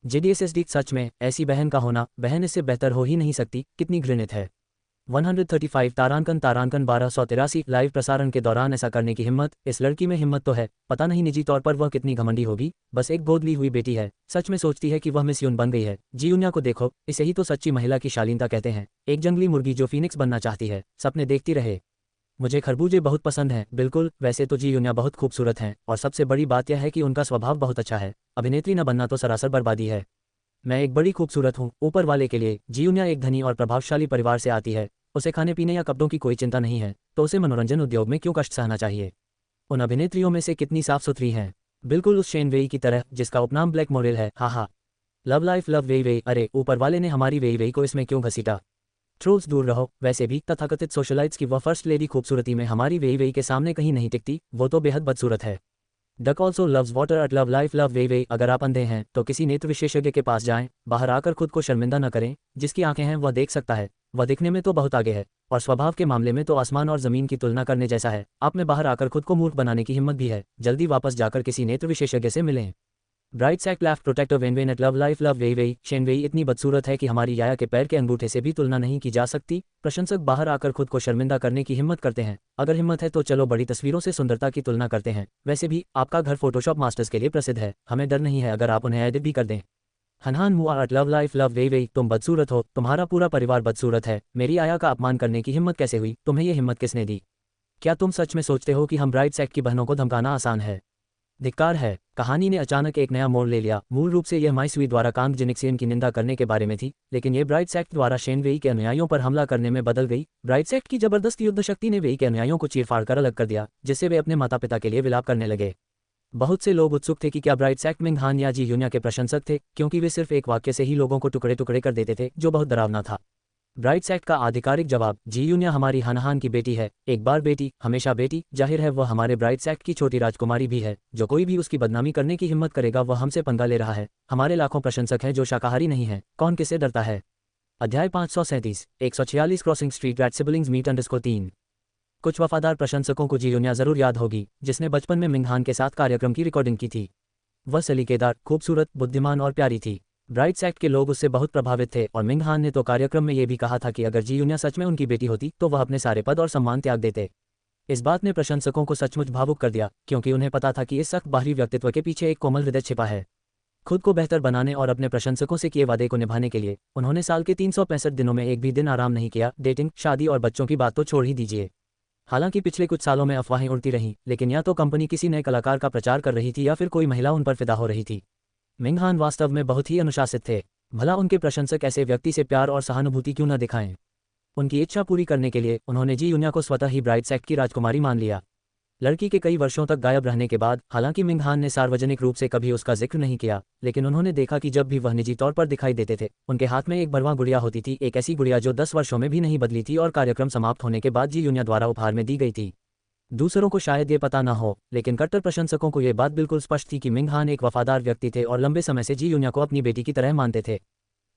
JDSSD, सच में ऐसी बहन का होना, बहन इससे बेहतर हो ही नहीं सकती, कितनी घृणित है। 135 तारांकन 1283 लाइव प्रसारण के दौरान ऐसा करने की हिम्मत, इस लड़की में हिम्मत तो है, पता नहीं निजी तौर पर वह कितनी घमंडी होगी, बस एक गोद ली हुई बेटी है, सच में सोचती है कि वह मिस यून बन गई है। जी यून्या को देखो, इसे ही तो सच्ची महिला की शालीनता कहते हैं, एक जंगली मुर्गी जो फीनिक्स बनना चाहती है, सपने देखती रहे। मुझे खरबूजे बहुत पसंद हैं। बिल्कुल, वैसे तो जी यून्या बहुत खूबसूरत हैं और सबसे बड़ी बात यह है कि उनका स्वभाव बहुत अच्छा है। अभिनेत्री न बनना तो सरासर बर्बादी है। मैं एक बड़ी खूबसूरत हूँ ऊपर वाले के लिए। जी यून्या एक धनी और प्रभावशाली परिवार से आती है, उसे खाने पीने या कपड़ों की कोई चिंता नहीं है, तो उसे मनोरंजन उद्योग में क्यों कष्ट सहना चाहिए। उन अभिनेत्रियों में से कितनी साफ सुथरी हैं, बिल्कुल उस शेन वेई की तरह जिसका उपनाम ब्लैक मोरेल है। हा, लव लाइफ लव वेई वेई। अरे ऊपर वाले ने हमारी वेई वेई को इसमें क्यों घसीटा। ट्रोल्स दूर रहो। वैसे भी तथाकथित सोशलाइट्स की वह फर्स्ट लेडी खूबसूरती में हमारी वेई वेई के सामने कहीं नहीं टिकती, वो तो बेहद बदसूरत है। Duck also loves water at love life love Wei वेई। अगर आप अंधे हैं तो किसी नेत्र विशेषज्ञ के पास जाएं, बाहर आकर खुद को शर्मिंदा न करें, जिसकी आंखें हैं वह देख सकता है, वह दिखने में तो बहुत आगे है और स्वभाव के मामले में तो आसमान और जमीन की तुलना करने जैसा है। आप में बाहर आकर खुद को मूर्ख बनाने की हिम्मत भी है, जल्दी वापस जाकर किसी नेत्र विशेषज्ञ से मिलें। ब्राइट सैक लैफ protector Wen Wen at love life love Wei Wei. Shane वेई इतनी बदसूरत है कि हमारी याया के पैर के अंगूठे से भी तुलना नहीं की जा सकती। प्रशंसक बाहर आकर खुद को शर्मिंदा करने की हिम्मत करते हैं। अगर हिम्मत है तो चलो बड़ी तस्वीरों से सुंदरता की तुलना करते हैं। वैसे भी आपका घर फोटोशॉप मास्टर्स के लिए प्रसिद्ध है, हमें डर नहीं है अगर आप उन्हें एडिट भी कर दें। हनहान मुआ eight love life love Wei वेई। तुम बदसूरत हो, तुम्हारा पूरा परिवार बदसूरत है, मेरी आया का अपमान करने की हिम्मत कैसे हुई, तुम्हें ये हिम्मत किसने दी। क्या तुम सच में सोचते हो कि हम ब्राइट सैक की बहनों को धमकाना आसान है। धिक्कार है। कहानी ने अचानक एक नया मोड़ ले लिया। मूल रूप से यह माई सुई द्वारा कांग जिनिक्सियन की निंदा करने के बारे में थी, लेकिन ये ब्राइट सैक्ट द्वारा शेन वेई के अनुयायियों पर हमला करने में बदल गई। ब्राइट सैक्ट की जबरदस्त युद्ध शक्ति ने वेई के अनुयायियों को चीरफाड़ कर अलग कर दिया, जिससे वे अपने माता पिता के लिए विलाप करने लगे। बहुत से लोग उत्सुक थे कि क्या ब्राइट सैक्ट मिंग हान या जी यून्या के प्रशंसक थे, क्योंकि वे सिर्फ एक वाक्य से ही लोगों को टुकड़े टुकड़े कर देते थे, जो बहुत डरावना था। ब्राइट सैक्ट का आधिकारिक जवाब, जी यून्या हमारी हनहान की बेटी है, एक बार बेटी हमेशा बेटी। जाहिर है वह हमारे ब्राइट सैक्ट की छोटी राजकुमारी भी है। जो कोई भी उसकी बदनामी करने की हिम्मत करेगा वह हमसे पंगा ले रहा है। हमारे लाखों प्रशंसक हैं जो शाकाहारी नहीं है, कौन किससे डरता है। अध्याय 537 146 crossing street at siblings meet _3। कुछ वफादार प्रशंसकों को जी यून्या जरूर याद होगी, जिसने बचपन में मिंग हान के साथ कार्यक्रम की रिकॉर्डिंग की थी। वह सलीकेदार, खूबसूरत, बुद्धिमान और प्यारी थी। ब्राइट सैक्ट के लोग उससे बहुत प्रभावित थे और मिंग हान ने तो कार्यक्रम में यह भी कहा था कि अगर जी यून्या सच में उनकी बेटी होती तो वह अपने सारे पद और सम्मान त्याग देते। इस बात ने प्रशंसकों को सचमुच भावुक कर दिया, क्योंकि उन्हें पता था कि इस सख्त बाहरी व्यक्तित्व के पीछे एक कोमल हृदय छिपा है। खुद को बेहतर बनाने और अपने प्रशंसकों से किए वादे को निभाने के लिए उन्होंने साल के 365 दिनों में एक भी दिन आराम नहीं किया। डेटिंग, शादी और बच्चों की बात तो छोड़ ही दीजिए। हालांकि पिछले कुछ सालों में अफवाहें उड़ती रहीं, लेकिन या तो कंपनी किसी नए कलाकार का प्रचार कर रही थी या फिर कोई महिला उन पर फिदा हो रही थी। मिंग हान वास्तव में बहुत ही अनुशासित थे। भला उनके प्रशंसक ऐसे व्यक्ति से प्यार और सहानुभूति क्यों न दिखाएं। उनकी इच्छा पूरी करने के लिए उन्होंने जी यून्या को स्वतः ही ब्राइट सैक्ट की राजकुमारी मान लिया। लड़की के कई वर्षों तक गायब रहने के बाद हालांकि मिंग हान ने सार्वजनिक रूप से कभी उसका जिक्र नहीं किया, लेकिन उन्होंने देखा कि जब भी वह निजी तौर पर दिखाई देते थे, उनके हाथ में एक भरवा गुड़िया होती थी, एक ऐसी गुड़िया जो 10 वर्षों में भी नहीं बदली थी और कार्यक्रम समाप्त होने के बाद जी यून्या द्वारा उपहार में दी गई थी। दूसरों को शायद ये पता न हो, लेकिन कट्टर प्रशंसकों को यह बात बिल्कुल स्पष्ट थी कि मिंग हान एक वफादार व्यक्ति थे और लंबे समय से जी यून्या को अपनी बेटी की तरह मानते थे।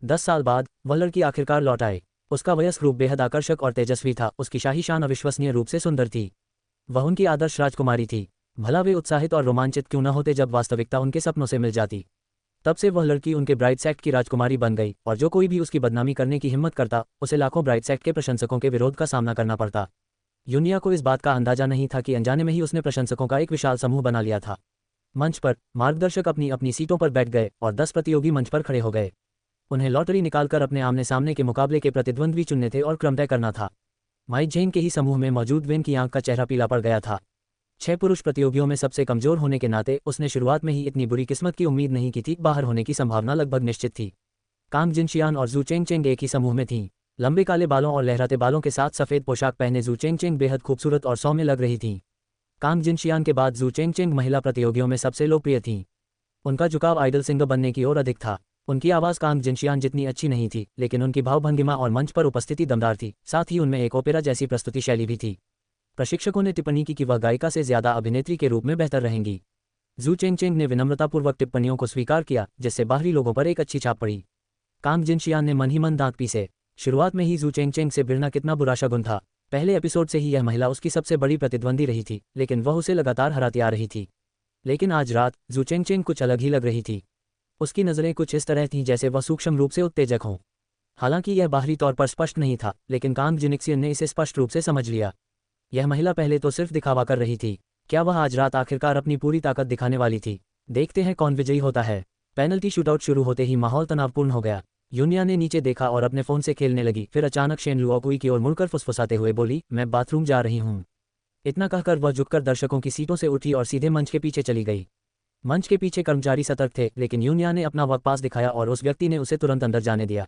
10 साल बाद वह लड़की आखिरकार लौट आई। उसका वयस्क रूप बेहद आकर्षक और तेजस्वी था, उसकी शाही शान अविश्वसनीय रूप से सुंदर थी। वह उनकी आदर्श राजकुमारी थी। भला वे उत्साहित और रोमांचित क्यों न होते जब वास्तविकता उनके सपनों से मिल जाती। तब से वह लड़की उनके ब्राइट सैक्ट की राजकुमारी बन गई और जो कोई भी उसकी बदनामी करने की हिम्मत करता, उसे लाखों ब्राइट सैक्ट के प्रशंसकों के विरोध का सामना करना पड़ता। यून्या को इस बात का अंदाजा नहीं था कि अनजाने में ही उसने प्रशंसकों का एक विशाल समूह बना लिया था। मंच पर मार्गदर्शक अपनी अपनी सीटों पर बैठ गए और 10 प्रतियोगी मंच पर खड़े हो गए। उन्हें लॉटरी निकालकर अपने आमने सामने के मुकाबले के प्रतिद्वंद्वी चुनने थे और क्रम तय करना था। माइक जेन के ही समूह में मौजूद वेन की आंख का चेहरा पीला पड़ गया था। 6 पुरुष प्रतियोगियों में सबसे कमजोर होने के नाते उसने शुरुआत में ही इतनी बुरी किस्मत की उम्मीद नहीं की थी। बाहर होने की संभावना लगभग निश्चित थी। कांग जिनशियान और जू चेंग चेंग एक ही समूह में थीं। लंबे काले बालों और लहराते बालों के साथ सफ़ेद पोशाक पहने जू चेंग चेंग बेहद खूबसूरत और सौम्य लग रही थीं। कांग जिनशियान के बाद जू चेंग चेंग महिला प्रतियोगियों में सबसे लोकप्रिय थीं। उनका झुकाव आइडल सिंगर बनने की ओर अधिक था। उनकी आवाज़ कांग जिनशियान जितनी अच्छी नहीं थी, लेकिन उनकी भावभंगिमा और मंच पर उपस्थिति दमदार थी। साथ ही उनमें एक ओपेरा जैसी प्रस्तुति शैली भी थी। प्रशिक्षकों ने टिप्पणी की कि वह गायिका से ज़्यादा अभिनेत्री के रूप में बेहतर रहेंगी। जू चेंग चेंग ने विनम्रतापूर्वक टिप्पणियों को स्वीकार किया, जिससे बाहरी लोगों पर एक अच्छी छाप पड़ी। कांग जिनशियान ने मन ही मन दांत पीसे। शुरुआत में ही जू चेंग चेंग से भिड़ना कितना बुरा शगुन था। पहले एपिसोड से ही यह महिला उसकी सबसे बड़ी प्रतिद्वंदी रही थी, लेकिन वह उसे लगातार हराती आ रही थी। लेकिन आज रात जू चेंग चेंग कुछ अलग ही लग रही थी। उसकी नज़रें कुछ इस तरह थीं जैसे वह सूक्ष्म रूप से उत्तेजक हों। हालांकि यह बाहरी तौर पर स्पष्ट नहीं था, लेकिन कांग जिनिक्सियन ने इसे स्पष्ट रूप से समझ लिया। यह महिला पहले तो सिर्फ दिखावा कर रही थी, क्या वह आज रात आखिरकार अपनी पूरी ताकत दिखाने वाली थी? देखते हैं कौन विजयी होता है। पेनल्टी शूटआउट शुरू होते ही माहौल तनावपूर्ण हो गया। यूनिया ने नीचे देखा और अपने फोन से खेलने लगी। फिर अचानक शेन लुओकुई की ओर मुड़कर फुसफुसाते हुए बोली, मैं बाथरूम जा रही हूँ। इतना कहकर वह झुककर दर्शकों की सीटों से उठी और सीधे मंच के पीछे चली गई। मंच के पीछे कर्मचारी सतर्क थे, लेकिन यूनिया ने अपना वक्त पास दिखाया और उस व्यक्ति ने उसे तुरंत अंदर जाने दिया।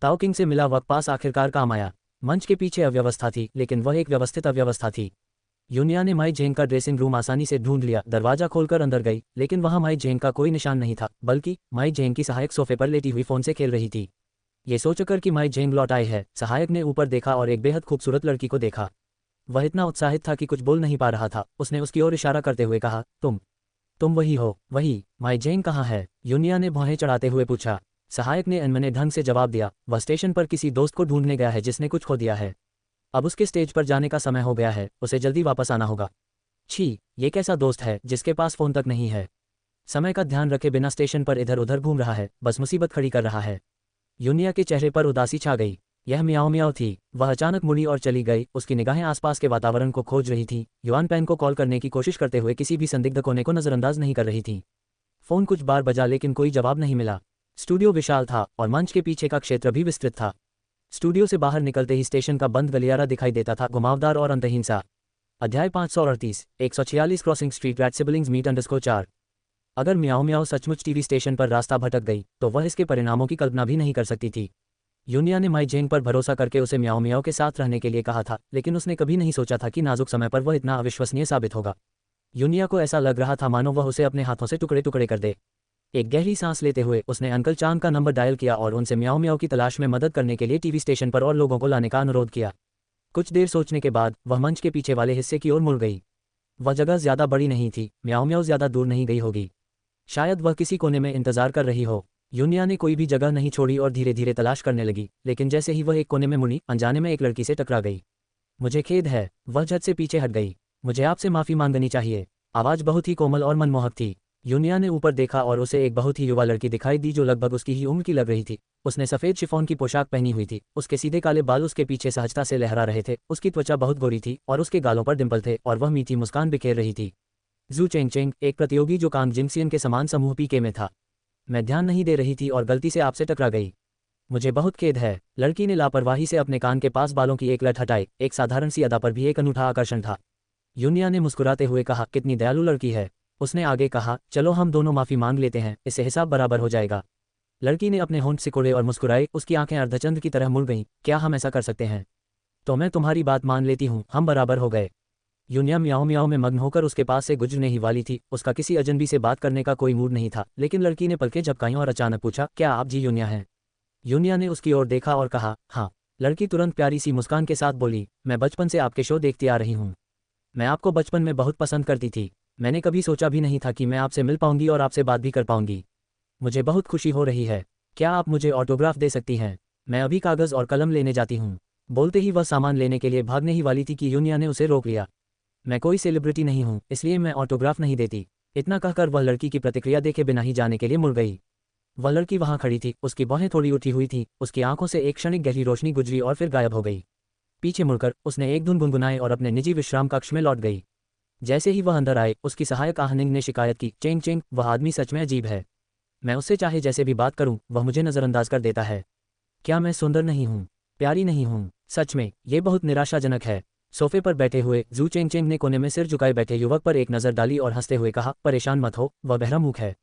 ताओ किंग से मिला वक्त पास आखिरकार काम आया। मंच के पीछे अव्यवस्था थी, लेकिन वह एक व्यवस्थित अव्यवस्था थी। यूनिया ने माई जेंग का ड्रेसिंग रूम आसानी से ढूंढ लिया। दरवाजा खोलकर अंदर गई, लेकिन वहां माई जेंग का कोई निशान नहीं था, बल्कि माई जेंग की सहायक सोफे पर लेटी हुई फोन से खेल रही थी। ये सोचकर कि माई जेंग लौट आई है, सहायक ने ऊपर देखा और एक बेहद खूबसूरत लड़की को देखा। वह इतना उत्साहित था कि कुछ बोल नहीं पा रहा था। उसने उसकी ओर इशारा करते हुए कहा, तुम वही हो? वही। माई जेंग कहाँ है? यूनिया ने भौहें चढ़ाते हुए पूछा। सहायक ने अनमने ढंग से जवाब दिया, वह स्टेशन पर किसी दोस्त को ढूंढने गया है जिसने कुछ खो दिया है। अब उसके स्टेज पर जाने का समय हो गया है, उसे जल्दी वापस आना होगा। छी, ये कैसा दोस्त है जिसके पास फोन तक नहीं है? समय का ध्यान रखे बिना स्टेशन पर इधर उधर घूम रहा है, बस मुसीबत खड़ी कर रहा है। यूनिया के चेहरे पर उदासी छा गई। यह म्याओ म्याओ थी। वह अचानक मुड़ी और चली गई। उसकी निगाहें आसपास के वातावरण को खोज रही थी, युआन पेन को कॉल करने की कोशिश करते हुए किसी भी संदिग्ध कोने को नजरअंदाज नहीं कर रही थी। फोन कुछ बार बजा, लेकिन कोई जवाब नहीं मिला। स्टूडियो विशाल था और मंच के पीछे का क्षेत्र भी विस्तृत था। स्टूडियो से बाहर निकलते ही स्टेशन का बंद गलियारा दिखाई देता था, घुमावदार और अंतहीन सा। अध्याय 538, 146 crossing street at siblings meet _4। अगर म्याओ म्याओ सचमुच टीवी स्टेशन पर रास्ता भटक गई तो वह इसके परिणामों की कल्पना भी नहीं कर सकती थी। यूनिया ने माई जेंग पर भरोसा करके उसे म्याओ म्याओ के साथ रहने के लिए कहा था, लेकिन उसने कभी नहीं सोचा था कि नाजुक समय पर वह इतना अविश्वसनीय साबित होगा। यूनिया को ऐसा लग रहा था मानो वह उसे अपने हाथों से टुकड़े टुकड़े कर दे। एक गहरी सांस लेते हुए उसने अंकल चांग का नंबर डायल किया और उनसे म्याओ म्याओ की तलाश में मदद करने के लिए टीवी स्टेशन पर और लोगों को लाने का अनुरोध किया। कुछ देर सोचने के बाद वह मंच के पीछे वाले हिस्से की ओर मुड़ गई। वह जगह ज्यादा बड़ी नहीं थी, म्याओ म्याओ ज्यादा दूर नहीं गई होगी। शायद वह किसी कोने में इंतजार कर रही हो। यूनिया ने कोई भी जगह नहीं छोड़ी और धीरे धीरे तलाश करने लगी, लेकिन जैसे ही वह एक कोने में मुड़ी, अनजाने में एक लड़की से टकरा गई। मुझे खेद है। वह झट से पीछे हट गई। मुझे आपसे माफी मांगनी चाहिए। आवाज बहुत ही कोमल और मनमोहक थी। यूनिया ने ऊपर देखा और उसे एक बहुत ही युवा लड़की दिखाई दी जो लगभग उसकी ही उम्र की लग रही थी। उसने सफेद शिफॉन की पोशाक पहनी हुई थी। उसके सीधे काले बाल उसके पीछे सहजता से लहरा रहे थे। उसकी त्वचा बहुत गोरी थी और उसके गालों पर डिंपल थे और वह मीठी मुस्कान बिखेर रही थी। जू चेंग चेंग, एक प्रतियोगी जो कांग जिंगसियन के समान समूह पीके में था। मैं ध्यान नहीं दे रही थी और गलती से आपसे टकरा गई। मुझे बहुत खेद है। लड़की ने लापरवाही से अपने कान के पास बालों की एक लट हटाई। एक साधारण सी अदा पर भी एक अनूठा आकर्षण था। यूनिया ने मुस्कुराते हुए कहा, कितनी दयालु लड़की है। उसने आगे कहा, चलो हम दोनों माफी मांग लेते हैं, इससे हिसाब बराबर हो जाएगा। लड़की ने अपने होंठ सिकोड़े और मुस्कुराई। उसकी आंखें अर्धचंद्र की तरह मुड़ गईं। क्या हम ऐसा कर सकते हैं? तो मैं तुम्हारी बात मान लेती हूँ, हम बराबर हो गए। यूनिया म्याओ म्याओ में मग्न होकर उसके पास से गुजरने ही वाली थी। उसका किसी अजनबी से बात करने का कोई मूड नहीं था, लेकिन लड़की ने पलकें झपकाईं और अचानक पूछा, क्या आप जी यूनिया हैं? यूनिया ने उसकी ओर देखा और कहा, हाँ। लड़की तुरंत प्यारी सी मुस्कान के साथ बोली, मैं बचपन से आपके शो देखती आ रही हूँ। मैं आपको बचपन में बहुत पसंद करती थी। मैंने कभी सोचा भी नहीं था कि मैं आपसे मिल पाऊंगी और आपसे बात भी कर पाऊंगी। मुझे बहुत खुशी हो रही है। क्या आप मुझे ऑटोग्राफ दे सकती हैं? मैं अभी कागज़ और कलम लेने जाती हूँ। बोलते ही वह सामान लेने के लिए भागने ही वाली थी कि यूनिया ने उसे रोक लिया। मैं कोई सेलिब्रिटी नहीं हूँ, इसलिए मैं ऑटोग्राफ नहीं देती। इतना कहकर वह लड़की की प्रतिक्रिया देखे बिना ही जाने के लिए मुड़ गई। वह लड़की वहां खड़ी थी। उसकी बाहें थोड़ी उठी हुई थी। उसकी आंखों से एक क्षणिक गहरी रोशनी गुजरी और फिर गायब हो गई। पीछे मुड़कर उसने एक धुन गुनगुनाई और अपने निजी विश्राम कक्ष में लौट गई। जैसे ही वह अंदर आए, उसकी सहायक आहनिंग ने शिकायत की, चेंग चेंग, वह आदमी सच में अजीब है। मैं उससे चाहे जैसे भी बात करूं, वह मुझे नजरअंदाज कर देता है। क्या मैं सुंदर नहीं हूं? प्यारी नहीं हूं? सच में ये बहुत निराशाजनक है। सोफे पर बैठे हुए जू चेंग चेंग ने कोने में सिर झुकाए बैठे युवक पर एक नजर डाली और हंसते हुए कहा, परेशान मत हो, वह बहरामुख है।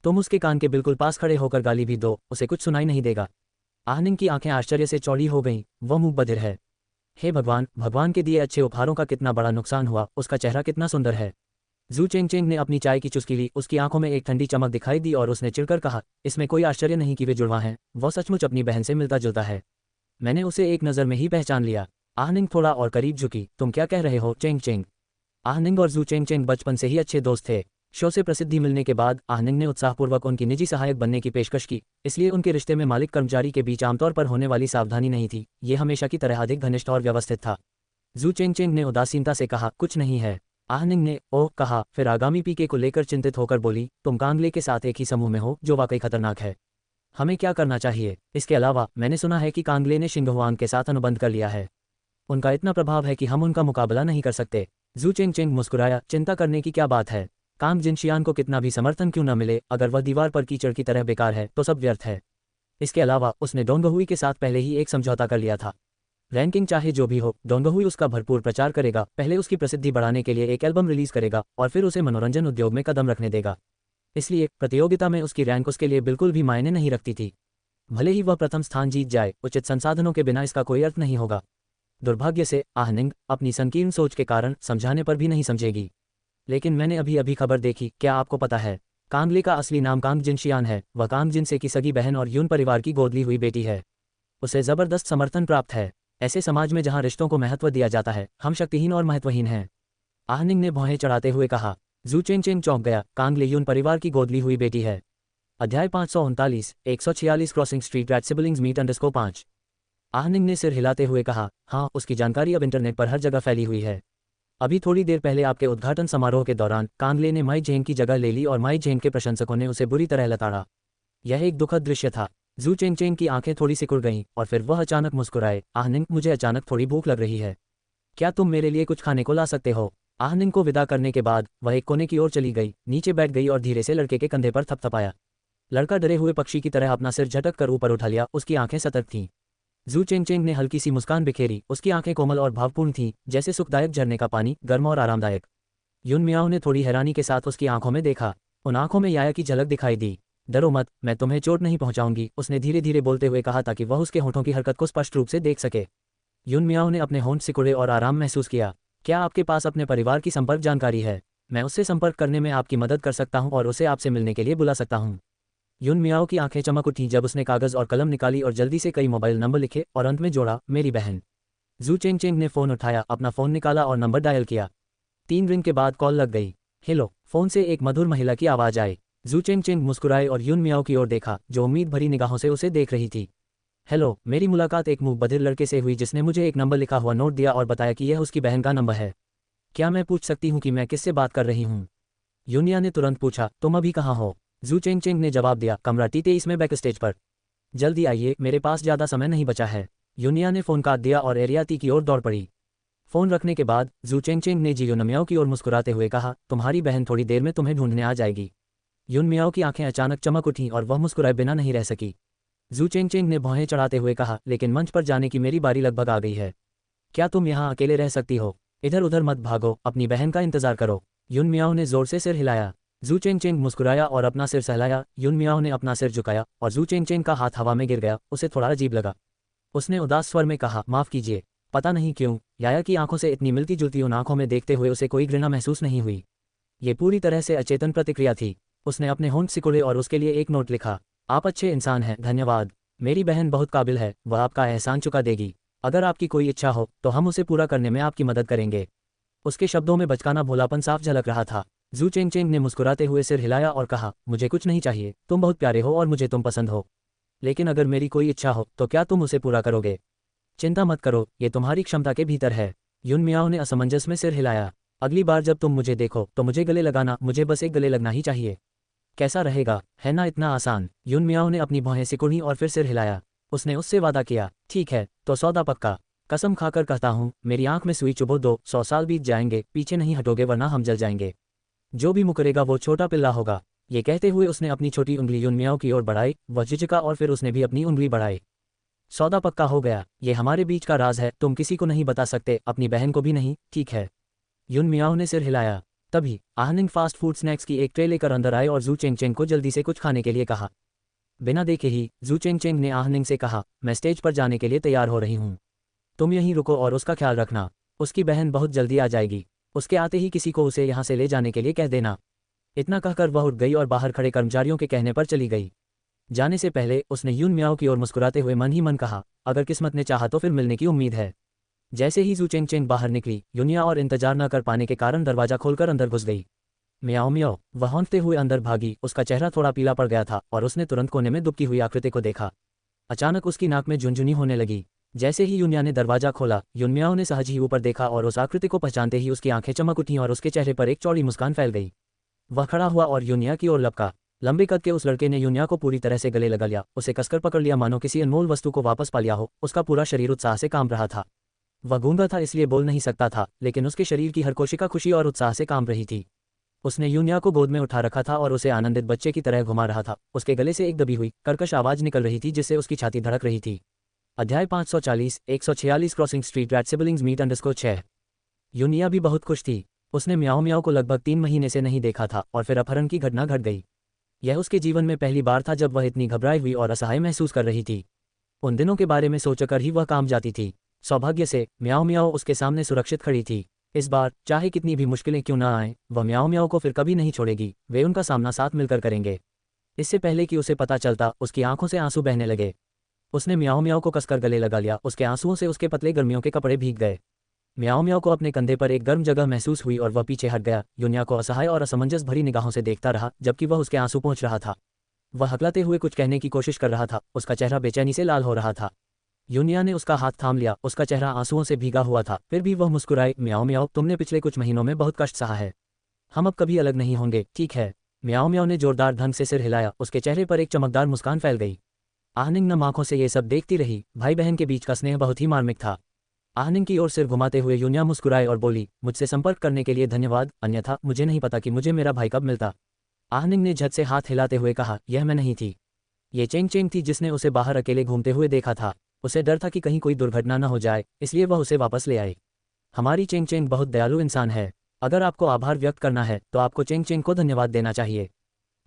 तुम उसके कान के बिल्कुल पास खड़े होकर गाली भी दो, उसे कुछ सुनाई नहीं देगा। आहनिंग की आंखें आश्चर्य से चौड़ी हो गईं। वह मुंह बधिर है। हे भगवान, भगवान के दिए अच्छे उपहारों का कितना बड़ा नुकसान हुआ। उसका चेहरा कितना सुंदर है। जू चेंग चेंग ने अपनी चाय की चुस्की ली। उसकी आंखों में एक ठंडी चमक दिखाई दी और उसने चिढ़कर कहा, इसमें कोई आश्चर्य नहीं कि वे जुड़वा हैं। वह सचमुच अपनी बहन से मिलता जुलता है। मैंने उसे एक नज़र में ही पहचान लिया। आहनिंग थोड़ा और करीब झुकी। तुम क्या कह रहे हो चेंग चेंग? आहनिंग और जू चेंग चेंग बचपन से ही अच्छे दोस्त थे। शो से प्रसिद्धि मिलने के बाद आहनिंग ने उत्साहपूर्वक उनकी निजी सहायक बनने की पेशकश की। इसलिए उनके रिश्ते में मालिक कर्मचारी के बीच आमतौर पर होने वाली सावधानी नहीं थी। ये हमेशा की तरह अधिक घनिष्ठ और व्यवस्थित था। जू चेंग चेंग ने उदासीनता से कहा, कुछ नहीं है। आहनिंग ने ओह कहा, फिर आगामी पीके को लेकर चिंतित होकर बोली, तुम कांगले के साथ एक ही समूह में हो, जो वाकई खतरनाक है। हमें क्या करना चाहिए? इसके अलावा मैंने सुना है कि कांगले ने शिंगहुआंग के साथ अनुबंध कर लिया है। उनका इतना प्रभाव है कि हम उनका मुकाबला नहीं कर सकते। जू चेंगचेंग मुस्कुराया, चिंता करने की क्या बात है? कांग जिनशियान को कितना भी समर्थन क्यों न मिले, अगर वह दीवार पर कीचड़ की तरह बेकार है तो सब व्यर्थ है। इसके अलावा उसने डोंगहुई के साथ पहले ही एक समझौता कर लिया था। रैंकिंग चाहे जो भी हो, डोंगहुई उसका भरपूर प्रचार करेगा, पहले उसकी प्रसिद्धि बढ़ाने के लिए एक एल्बम रिलीज करेगा और फिर उसे मनोरंजन उद्योग में कदम रखने देगा। इसलिए प्रतियोगिता में उसकी रैंक उसके लिए बिल्कुल भी मायने नहीं रखती थी। भले ही वह प्रथम स्थान जीत जाए, उचित संसाधनों के बिना इसका कोई अर्थ नहीं होगा। दुर्भाग्य से आहनिंग अपनी संकीर्ण सोच के कारण समझाने पर भी नहीं समझेगी। लेकिन मैंने अभी अभी खबर देखी, क्या आपको पता है? कांगले का असली नाम कांग जिनशियान है। वह कांग जिनसे की सगी बहन और यून परिवार की गोद ली हुई बेटी है। उसे जबरदस्त समर्थन प्राप्त है। ऐसे समाज में जहां रिश्तों को महत्व दिया जाता है, हम शक्तिहीन और महत्वहीन हैं। आहनिंग ने भौहें चढ़ाते हुए कहा। जू चेंगचेंग चौंक गया। कांगले यून परिवार की गोद ली हुई बेटी है। अध्याय 539 146 crossing street at siblings meet _5। आहनिंग ने सिर हिलाते हुए कहा, हाँ, उसकी जानकारी अब इंटरनेट पर हर जगह फैली हुई है। अभी थोड़ी देर पहले आपके उद्घाटन समारोह के दौरान कांगले ने माई जेंग की जगह ले ली और माई जेंग के प्रशंसकों ने उसे बुरी तरह लताड़ा। यह एक दुखद दृश्य था। जू चेंगचेंग की आंखें थोड़ी सिकुड़ गईं और फिर वह अचानक मुस्कुराए। आहनिंग, मुझे अचानक थोड़ी भूख लग रही है। क्या तुम मेरे लिए कुछ खाने को ला सकते हो? आहनिंग को विदा करने के बाद वह एक कोने की ओर चली गई, नीचे बैठ गई और धीरे से लड़के के कंधे पर थपथपाया। लड़का डरे हुए पक्षी की तरह अपना सिर झटक कर ऊपर उठा लिया। उसकी आंखें सतर्क थीं। जू चेंगचेंग ने हल्की सी मुस्कान बिखेरी। उसकी आंखें कोमल और भावपूर्ण थीं, जैसे सुखदायक झरने का पानी, गर्म और आरामदायक। यून मियाओ ने थोड़ी हैरानी के साथ उसकी आंखों में देखा। उन आंखों में याया की झलक दिखाई दी। डरो मत, मैं तुम्हें चोट नहीं पहुंचाऊंगी, उसने धीरे धीरे बोलते हुए कहा ताकि वह उसके होठों की हरकत को स्पष्ट रूप से देख सके। यून मियाओ ने अपने होंठ सिकुड़े और आराम महसूस किया। क्या आपके पास अपने परिवार की संपर्क जानकारी है? मैं उससे संपर्क करने में आपकी मदद कर सकता हूं और उसे आपसे मिलने के लिए बुला सकता हूं। यून मियाओ की आंखें चमक उठीं जब उसने कागज और कलम निकाली और जल्दी से कई मोबाइल नंबर लिखे और अंत में जोड़ा, मेरी बहन। जू चेंगचेंग ने फोन उठाया, अपना फोन निकाला और नंबर डायल किया। 3 रिंग के बाद कॉल लग गई। हेलो, फोन से एक मधुर महिला की आवाज आई। जू चेंगचेंग मुस्कुराए और यून मियाओ की ओर देखा, जो उम्मीद भरी निगाहों से उसे देख रही थी। हेलो, मेरी मुलाकात एक मुंह बधिर लड़के से हुई जिसने मुझे एक नंबर लिखा हुआ नोट दिया और बताया कि यह उसकी बहन का नंबर है। क्या मैं पूछ सकती हूँ कि मैं किससे बात कर रही हूँ? यूनिया ने तुरंत पूछा। तुम अभी कहाँ हो? जू चेंगचेंग ने जवाब दिया, कमरा T23 में बैक स्टेज पर। जल्दी आइए, मेरे पास ज़्यादा समय नहीं बचा है। यूनिया ने फ़ोन काट दिया और एरिया T की ओर दौड़ पड़ी। फ़ोन रखने के बाद जू चेंगचेंग ने जी मियाओ की ओर मुस्कुराते हुए कहा, तुम्हारी बहन थोड़ी देर में तुम्हें ढूंढने आ जाएगी। यून मियाओ की आंखें अचानक चमक उठीं और वह मुस्कुराए बिना नहीं रह सकी। जू चेंगचेंग ने भौहें चढ़ाते हुए कहा, लेकिन मंच पर जाने की मेरी बारी लगभग आ गई है। क्या तुम यहाँ अकेले रह सकती हो? इधर उधर मत भागो, अपनी बहन का इंतजार करो। यून मियाओ ने जोर से सिर हिलाया। जू चेंगचेंग मुस्कुराया और अपना सिर सहलाया। यून मियाओ ने अपना सिर झुकाया और जू चेंगचेंग का हाथ हवा में गिर गया। उसे थोड़ा अजीब लगा। उसने उदास स्वर में कहा, माफ़ कीजिए। पता नहीं क्यों, याया की आंखों से इतनी मिलती जुलती उन आंखों में देखते हुए उसे कोई घृणा महसूस नहीं हुई। ये पूरी तरह से अचेतन प्रतिक्रिया थी। उसने अपने होंठ सिकुड़े और उसके लिए एक नोट लिखा। आप अच्छे इंसान हैं, धन्यवाद। मेरी बहन बहुत काबिल है, वह आपका एहसान चुका देगी। अगर आपकी कोई इच्छा हो तो हम उसे पूरा करने में आपकी मदद करेंगे। उसके शब्दों में बचकाना भोलापन साफ झलक रहा था। जू चेंगचेंग ने मुस्कुराते हुए सिर हिलाया और कहा, मुझे कुछ नहीं चाहिए, तुम बहुत प्यारे हो और मुझे तुम पसंद हो। लेकिन अगर मेरी कोई इच्छा हो तो क्या तुम उसे पूरा करोगे? चिंता मत करो, ये तुम्हारी क्षमता के भीतर है। यून मियाओ ने असमंजस में सिर हिलाया। अगली बार जब तुम मुझे देखो तो मुझे गले लगाना, मुझे बस एक गले लगना ही चाहिए। कैसा रहेगा, है ना इतना आसान? यून मियाओ ने अपनी भौहें सिकुड़ी और फिर सिर हिलाया। उसने उससे वादा किया, ठीक है, तो सौदा पक्का। कसम खाकर कहता हूँ, मेरी आंख में सुई चुभो दो, 100 साल बीत जाएंगे, पीछे नहीं हटोगे वरना हम जल जाएंगे। जो भी मुकरेगा वो छोटा पिल्ला होगा। ये कहते हुए उसने अपनी छोटी उंगली यून मियाओ की ओर बढ़ाई। वह झिझका और फिर उसने भी अपनी उंगली बढ़ाई। सौदा पक्का हो गया। ये हमारे बीच का राज है, तुम किसी को नहीं बता सकते, अपनी बहन को भी नहीं, ठीक है? यून मियाओ ने सिर हिलाया। तभी आहनिंग फास्ट फूड स्नैक्स की एक ट्रे लेकर अंदर आए और जू चेंगचेंग को जल्दी से कुछ खाने के लिए कहा। बिना देखे ही जू चेंगचेंग ने आहनिंग से कहा, मैं स्टेज पर जाने के लिए तैयार हो रही हूँ। तुम यहीं रुको और उसका ख्याल रखना। उसकी बहन बहुत जल्दी आ जाएगी। उसके आते ही किसी को उसे यहाँ से ले जाने के लिए कह देना। इतना कहकर वह उठ गई और बाहर खड़े कर्मचारियों के कहने पर चली गई। जाने से पहले उसने यून मियाओ की ओर मुस्कुराते हुए मन ही मन कहा, अगर किस्मत ने चाहा तो फिर मिलने की उम्मीद है। जैसे ही जू चेंगचेंग बाहर निकली, यूनिया और इंतजार न कर पाने के कारण दरवाजा खोलकर अंदर घुस गई। म्याओ म्याओ, वह हौंकते हुए अंदर भागी। उसका चेहरा थोड़ा पीला पड़ गया था और उसने तुरंत कोने में दुबकी हुई आकृति को देखा। अचानक उसकी नाक में झुनझुनी होने लगी। जैसे ही यूनिया ने दरवाजा खोला, यूनमियाओ ने सहज ही ऊपर देखा और उस आकृति को पहचानते ही उसकी आंखें चमक उठीं और उसके चेहरे पर एक चौड़ी मुस्कान फैल गई। वह खड़ा हुआ और यूनिया की ओर लपका। लंबे कद के उस लड़के ने यूनिया को पूरी तरह से गले लगा लिया, उसे कसकर पकड़ लिया मानो किसी अनमोल वस्तु को वापस पा लिया हो। उसका पूरा शरीर उत्साह से कांप रहा था। वह गूंगा था इसलिए बोल नहीं सकता था, लेकिन उसके शरीर की हर कोशिका खुशी और उत्साह से कांप रही थी। उसने यूनिया को गोद में उठा रखा था और उसे आनंदित बच्चे की तरह घुमा रहा था। उसके गले से एक दबी हुई कर्कश आवाज निकल रही थी जिससे उसकी छाती धड़क रही थी। अध्याय 540 146 crossing street rat siblings meet underscore 6। यूनिया भी बहुत खुश थी। उसने म्याओ म्याओ को लगभग 3 महीने से नहीं देखा था और फिर अपहरण की घटना घट गई। यह उसके जीवन में पहली बार था जब वह इतनी घबराई हुई और असहाय महसूस कर रही थी। उन दिनों के बारे में सोचकर ही वह कांप जाती थी। सौभाग्य से म्याओ म्याओ उसके सामने सुरक्षित खड़ी थी। इस बार चाहे कितनी भी मुश्किलें क्यों न आएं, वह म्याओ म्याओ को फिर कभी नहीं छोड़ेगी। वे उनका सामना साथ मिलकर करेंगे। इससे पहले कि उसे पता चलता, उसकी आंखों से आंसू बहने लगे। उसने म्याओ म्याओ को कसकर गले लगा लिया। उसके आंसुओं से उसके पतले गर्मियों के कपड़े भीग गए। म्याओ म्याओ को अपने कंधे पर एक गर्म जगह महसूस हुई और वह पीछे हट गया। यूनिया को असहाय और असमंजस भरी निगाहों से देखता रहा जबकि वह उसके आंसू पहुंच रहा था। वह हकलाते हुए कुछ कहने की कोशिश कर रहा था। उसका चेहरा बेचैनी से लाल हो रहा था। यूनिया ने उसका हाथ थाम लिया। उसका चेहरा आंसुओं से भीगा हुआ था, फिर भी वह मुस्कुराई। म्याओ म्याओ, तुमने पिछले कुछ महीनों में बहुत कष्ट सहा है। हम अब कभी अलग नहीं होंगे, ठीक है? म्याओ म्याओ ने जोरदार ढंग से सिर हिलाया। उसके चेहरे पर एक चमकदार मुस्कान फैल गई। आहनिंग नम आंखों से ये सब देखती रही। भाई बहन के बीच का स्नेह बहुत ही मार्मिक था। आहनिंग की ओर सिर घुमाते हुए यूनिया मुस्कुराई और बोली, मुझसे संपर्क करने के लिए धन्यवाद, अन्यथा मुझे नहीं पता कि मुझे मेरा भाई कब मिलता। आहनिंग ने झट से हाथ हिलाते हुए कहा, यह मैं नहीं थी। ये चेंग चेंग थी जिसने उसे बाहर अकेले घूमते हुए देखा था। उसे डर था कि कहीं कोई दुर्घटना न हो जाए, इसलिए वह उसे वापस ले आई। हमारी चेंग चेंग बहुत दयालु इंसान है। अगर आपको आभार व्यक्त करना है तो आपको चेंग चेंग को धन्यवाद देना चाहिए।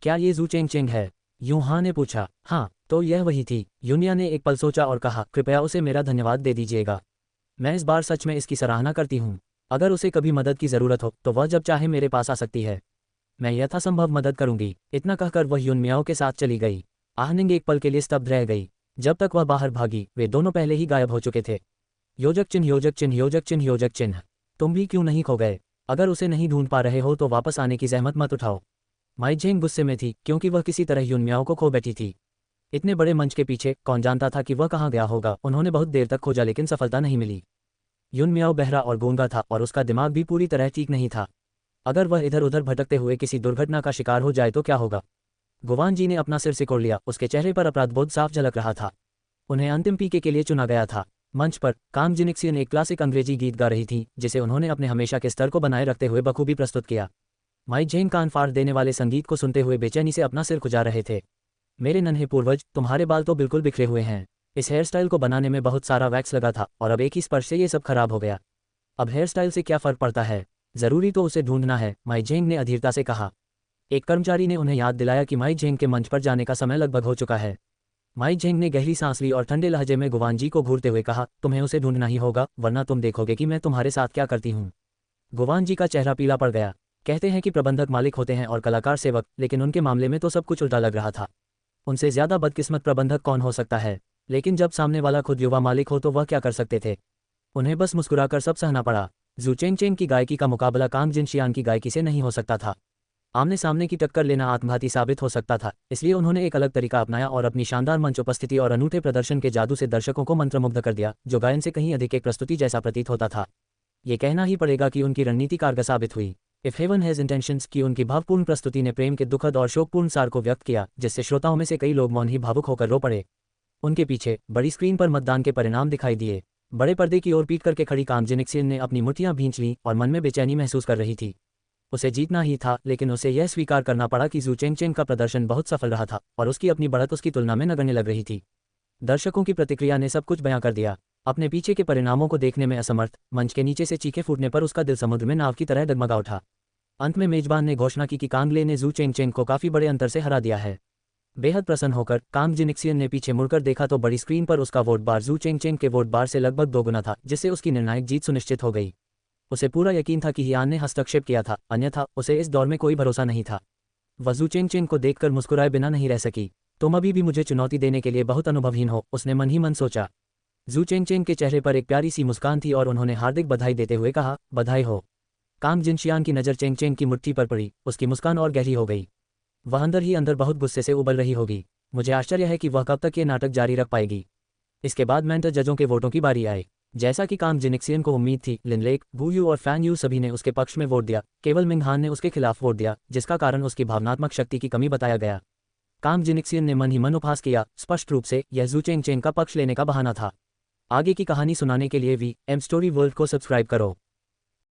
क्या ये जू चेंग चेंग है? यूहा ने पूछा। हाँ, तो यह वही थी। यूनिया ने एक पल सोचा और कहा, कृपया उसे मेरा धन्यवाद दे दीजिएगा। मैं इस बार सच में इसकी सराहना करती हूँ। अगर उसे कभी मदद की ज़रूरत हो तो वह जब चाहे मेरे पास आ सकती है। मैं यथासंभव मदद करूंगी। इतना कहकर वह यून म्याओ के साथ चली गई। आहनिंग एक पल के लिए स्तब्ध रह गई। जब तक वह बाहर भागी, वे दोनों पहले ही गायब हो चुके थे। योजक चिन्ह योजक चिन्ह योजक चिन्ह योजक चिन्ह। तुम भी क्यों नहीं खो गए? अगर उसे नहीं ढूंढ पा रहे हो तो वापस आने की जहमत मत उठाओ। माई झेंग गुस्से में थी क्योंकि वह किसी तरह यून म्याओ को खो बैठी थी। इतने बड़े मंच के पीछे कौन जानता था कि वह कहाँ गया होगा। उन्होंने बहुत देर तक खोजा लेकिन सफलता नहीं मिली। यून म्याओ बहरा और गूंगा था और उसका दिमाग भी पूरी तरह ठीक नहीं था। अगर वह इधर उधर भटकते हुए किसी दुर्घटना का शिकार हो जाए तो क्या होगा? गुवान जी ने अपना सिर सिकोड़ लिया। उसके चेहरे पर अपराधबोध साफ झलक रहा था। उन्हें अंतिम पीके के लिए चुना गया था। मंच पर कांग जिनिक्सियन एक क्लासिक अंग्रेजी गीत गा रही थी जिसे उन्होंने अपने हमेशा के स्तर को बनाए रखते हुए बखूबी प्रस्तुत किया। माई झेंग कान फाड़ देने वाले संगीत को सुनते हुए बेचैनी से अपना सिर खुजा रहे थे। मेरे नन्हे पूर्वज, तुम्हारे बाल तो बिल्कुल बिखरे हुए हैं। इस हेयर स्टाइल को बनाने में बहुत सारा वैक्स लगा था और अब एक ही स्पर्श से ये सब खराब हो गया। अब हेयर स्टाइल से क्या फर्क पड़ता है? जरूरी तो उसे ढूंढना है, माई झेंग ने अधीरता से कहा। एक कर्मचारी ने उन्हें याद दिलाया कि माई झेंग के मंच पर जाने का समय लगभग हो चुका है। माई झेंग ने गहरी सांस ली और ठंडे लहजे में गुवान जी को घूरते हुए कहा, तुम्हें उसे ढूंढना ही होगा, वरना तुम देखोगे कि मैं तुम्हारे साथ क्या करती हूँ। गुवान जी का चेहरा पीला पड़ गया। कहते हैं कि प्रबंधक मालिक होते हैं और कलाकार सेवक, लेकिन उनके मामले में तो सब कुछ उल्टा लग रहा था। उनसे ज्यादा बदकिस्मत प्रबंधक कौन हो सकता है? लेकिन जब सामने वाला खुद युवा मालिक हो तो वह क्या कर सकते थे? उन्हें बस मुस्कुराकर सब सहना पड़ा। जू चेंग चेंग की गायकी का मुकाबला कांग जिनशियान की गायकी से नहीं हो सकता था। आमने सामने की टक्कर लेना आत्मघाती साबित हो सकता था, इसलिए उन्होंने एक अलग तरीका अपनाया और अपनी शानदार मंच उपस्थिति और अनूठे प्रदर्शन के जादू से दर्शकों को मंत्रमुग्ध कर दिया, जो गायन से कहीं अधिक एक प्रस्तुति जैसा प्रतीत होता था। ये कहना ही पड़ेगा कि उनकी रणनीति कारगर साबित हुई। इफ हेवन हैज इंटेंशंस की उनकी भावपूर्ण प्रस्तुति ने प्रेम के दुखद और शोकपूर्ण सार को व्यक्त किया, जिससे श्रोताओं में से कई लोग मौन ही भावुक होकर रो पड़े। उनके पीछे बड़ी स्क्रीन पर मतदान के परिणाम दिखाई दिए। बड़े पर्दे की ओर पीट करके खड़ी कांग जिनिक्सियन ने अपनी मुट्ठियां भींच लीं और मन में बेचैनी महसूस कर रही थी। उसे जीतना ही था, लेकिन उसे यह स्वीकार करना पड़ा कि जू चेंग चेंग का प्रदर्शन बहुत सफल रहा था और उसकी अपनी बढ़त उसकी तुलना में नगण्य लग रही थी। दर्शकों की प्रतिक्रिया ने सब कुछ बयां कर दिया। अपने पीछे के परिणामों को देखने में असमर्थ, मंच के नीचे से चीखे फूटने पर उसका दिल समुद्र में नाव की तरह डगमगा उठा। अंत में मेजबान ने घोषणा की कि कांगले ने जू चेंग चेंग को काफी बड़े अंतर से हरा दिया है। बेहद प्रसन्न होकर कांग जिनिक्सियन ने पीछे मुड़कर देखा तो बड़ी स्क्रीन पर उसका वोट बार जू चेंग चेंग के वोट बार से लगभग दोगुना था, जिससे उसकी निर्णायक जीत सुनिश्चित हो गई। उसे पूरा यकीन था कि हियान ने हस्तक्षेप किया था, अन्यथा उसे इस दौर में कोई भरोसा नहीं था। वह जू चेंग चेंग को देखकर मुस्कुराए बिना नहीं रह सकी। तुम अभी भी मुझे चुनौती देने के लिए बहुत अनुभवहीन हो, उसने मन ही मन सोचा। जू चेंग चेंग के चेहरे पर एक प्यारी सी मुस्कान थी और उन्होंने हार्दिक बधाई देते हुए कहा, बधाई हो। कांग जिनशियान की नज़र चेंग चेंग की मुट्ठी पर पड़ी। उसकी मुस्कान और गहरी हो गई। वह अंदर ही अंदर बहुत गुस्से से उबल रही होगी। मुझे आश्चर्य है कि वह कब तक ये नाटक जारी रख पाएगी। इसके बाद मेंटर जजों के वोटों की बारी आई। जैसा कि काम जिनिक्सियन को उम्मीद थी, लिनलेक, वू यू और फैन यू सभी ने उसके पक्ष में वोट दिया, केवल मिंग हान ने उसके खिलाफ वोट दिया, जिसका कारण उसकी भावनात्मक शक्ति की कमी बताया गया। काम जिनिक्सियन ने मन ही मन उपहास किया, स्पष्ट रूप से यह जू चेंग चेन का पक्ष लेने का बहाना था। आगे की कहानी सुनाने के लिए वी एम स्टोरी वर्ल्ड को सब्सक्राइब करो।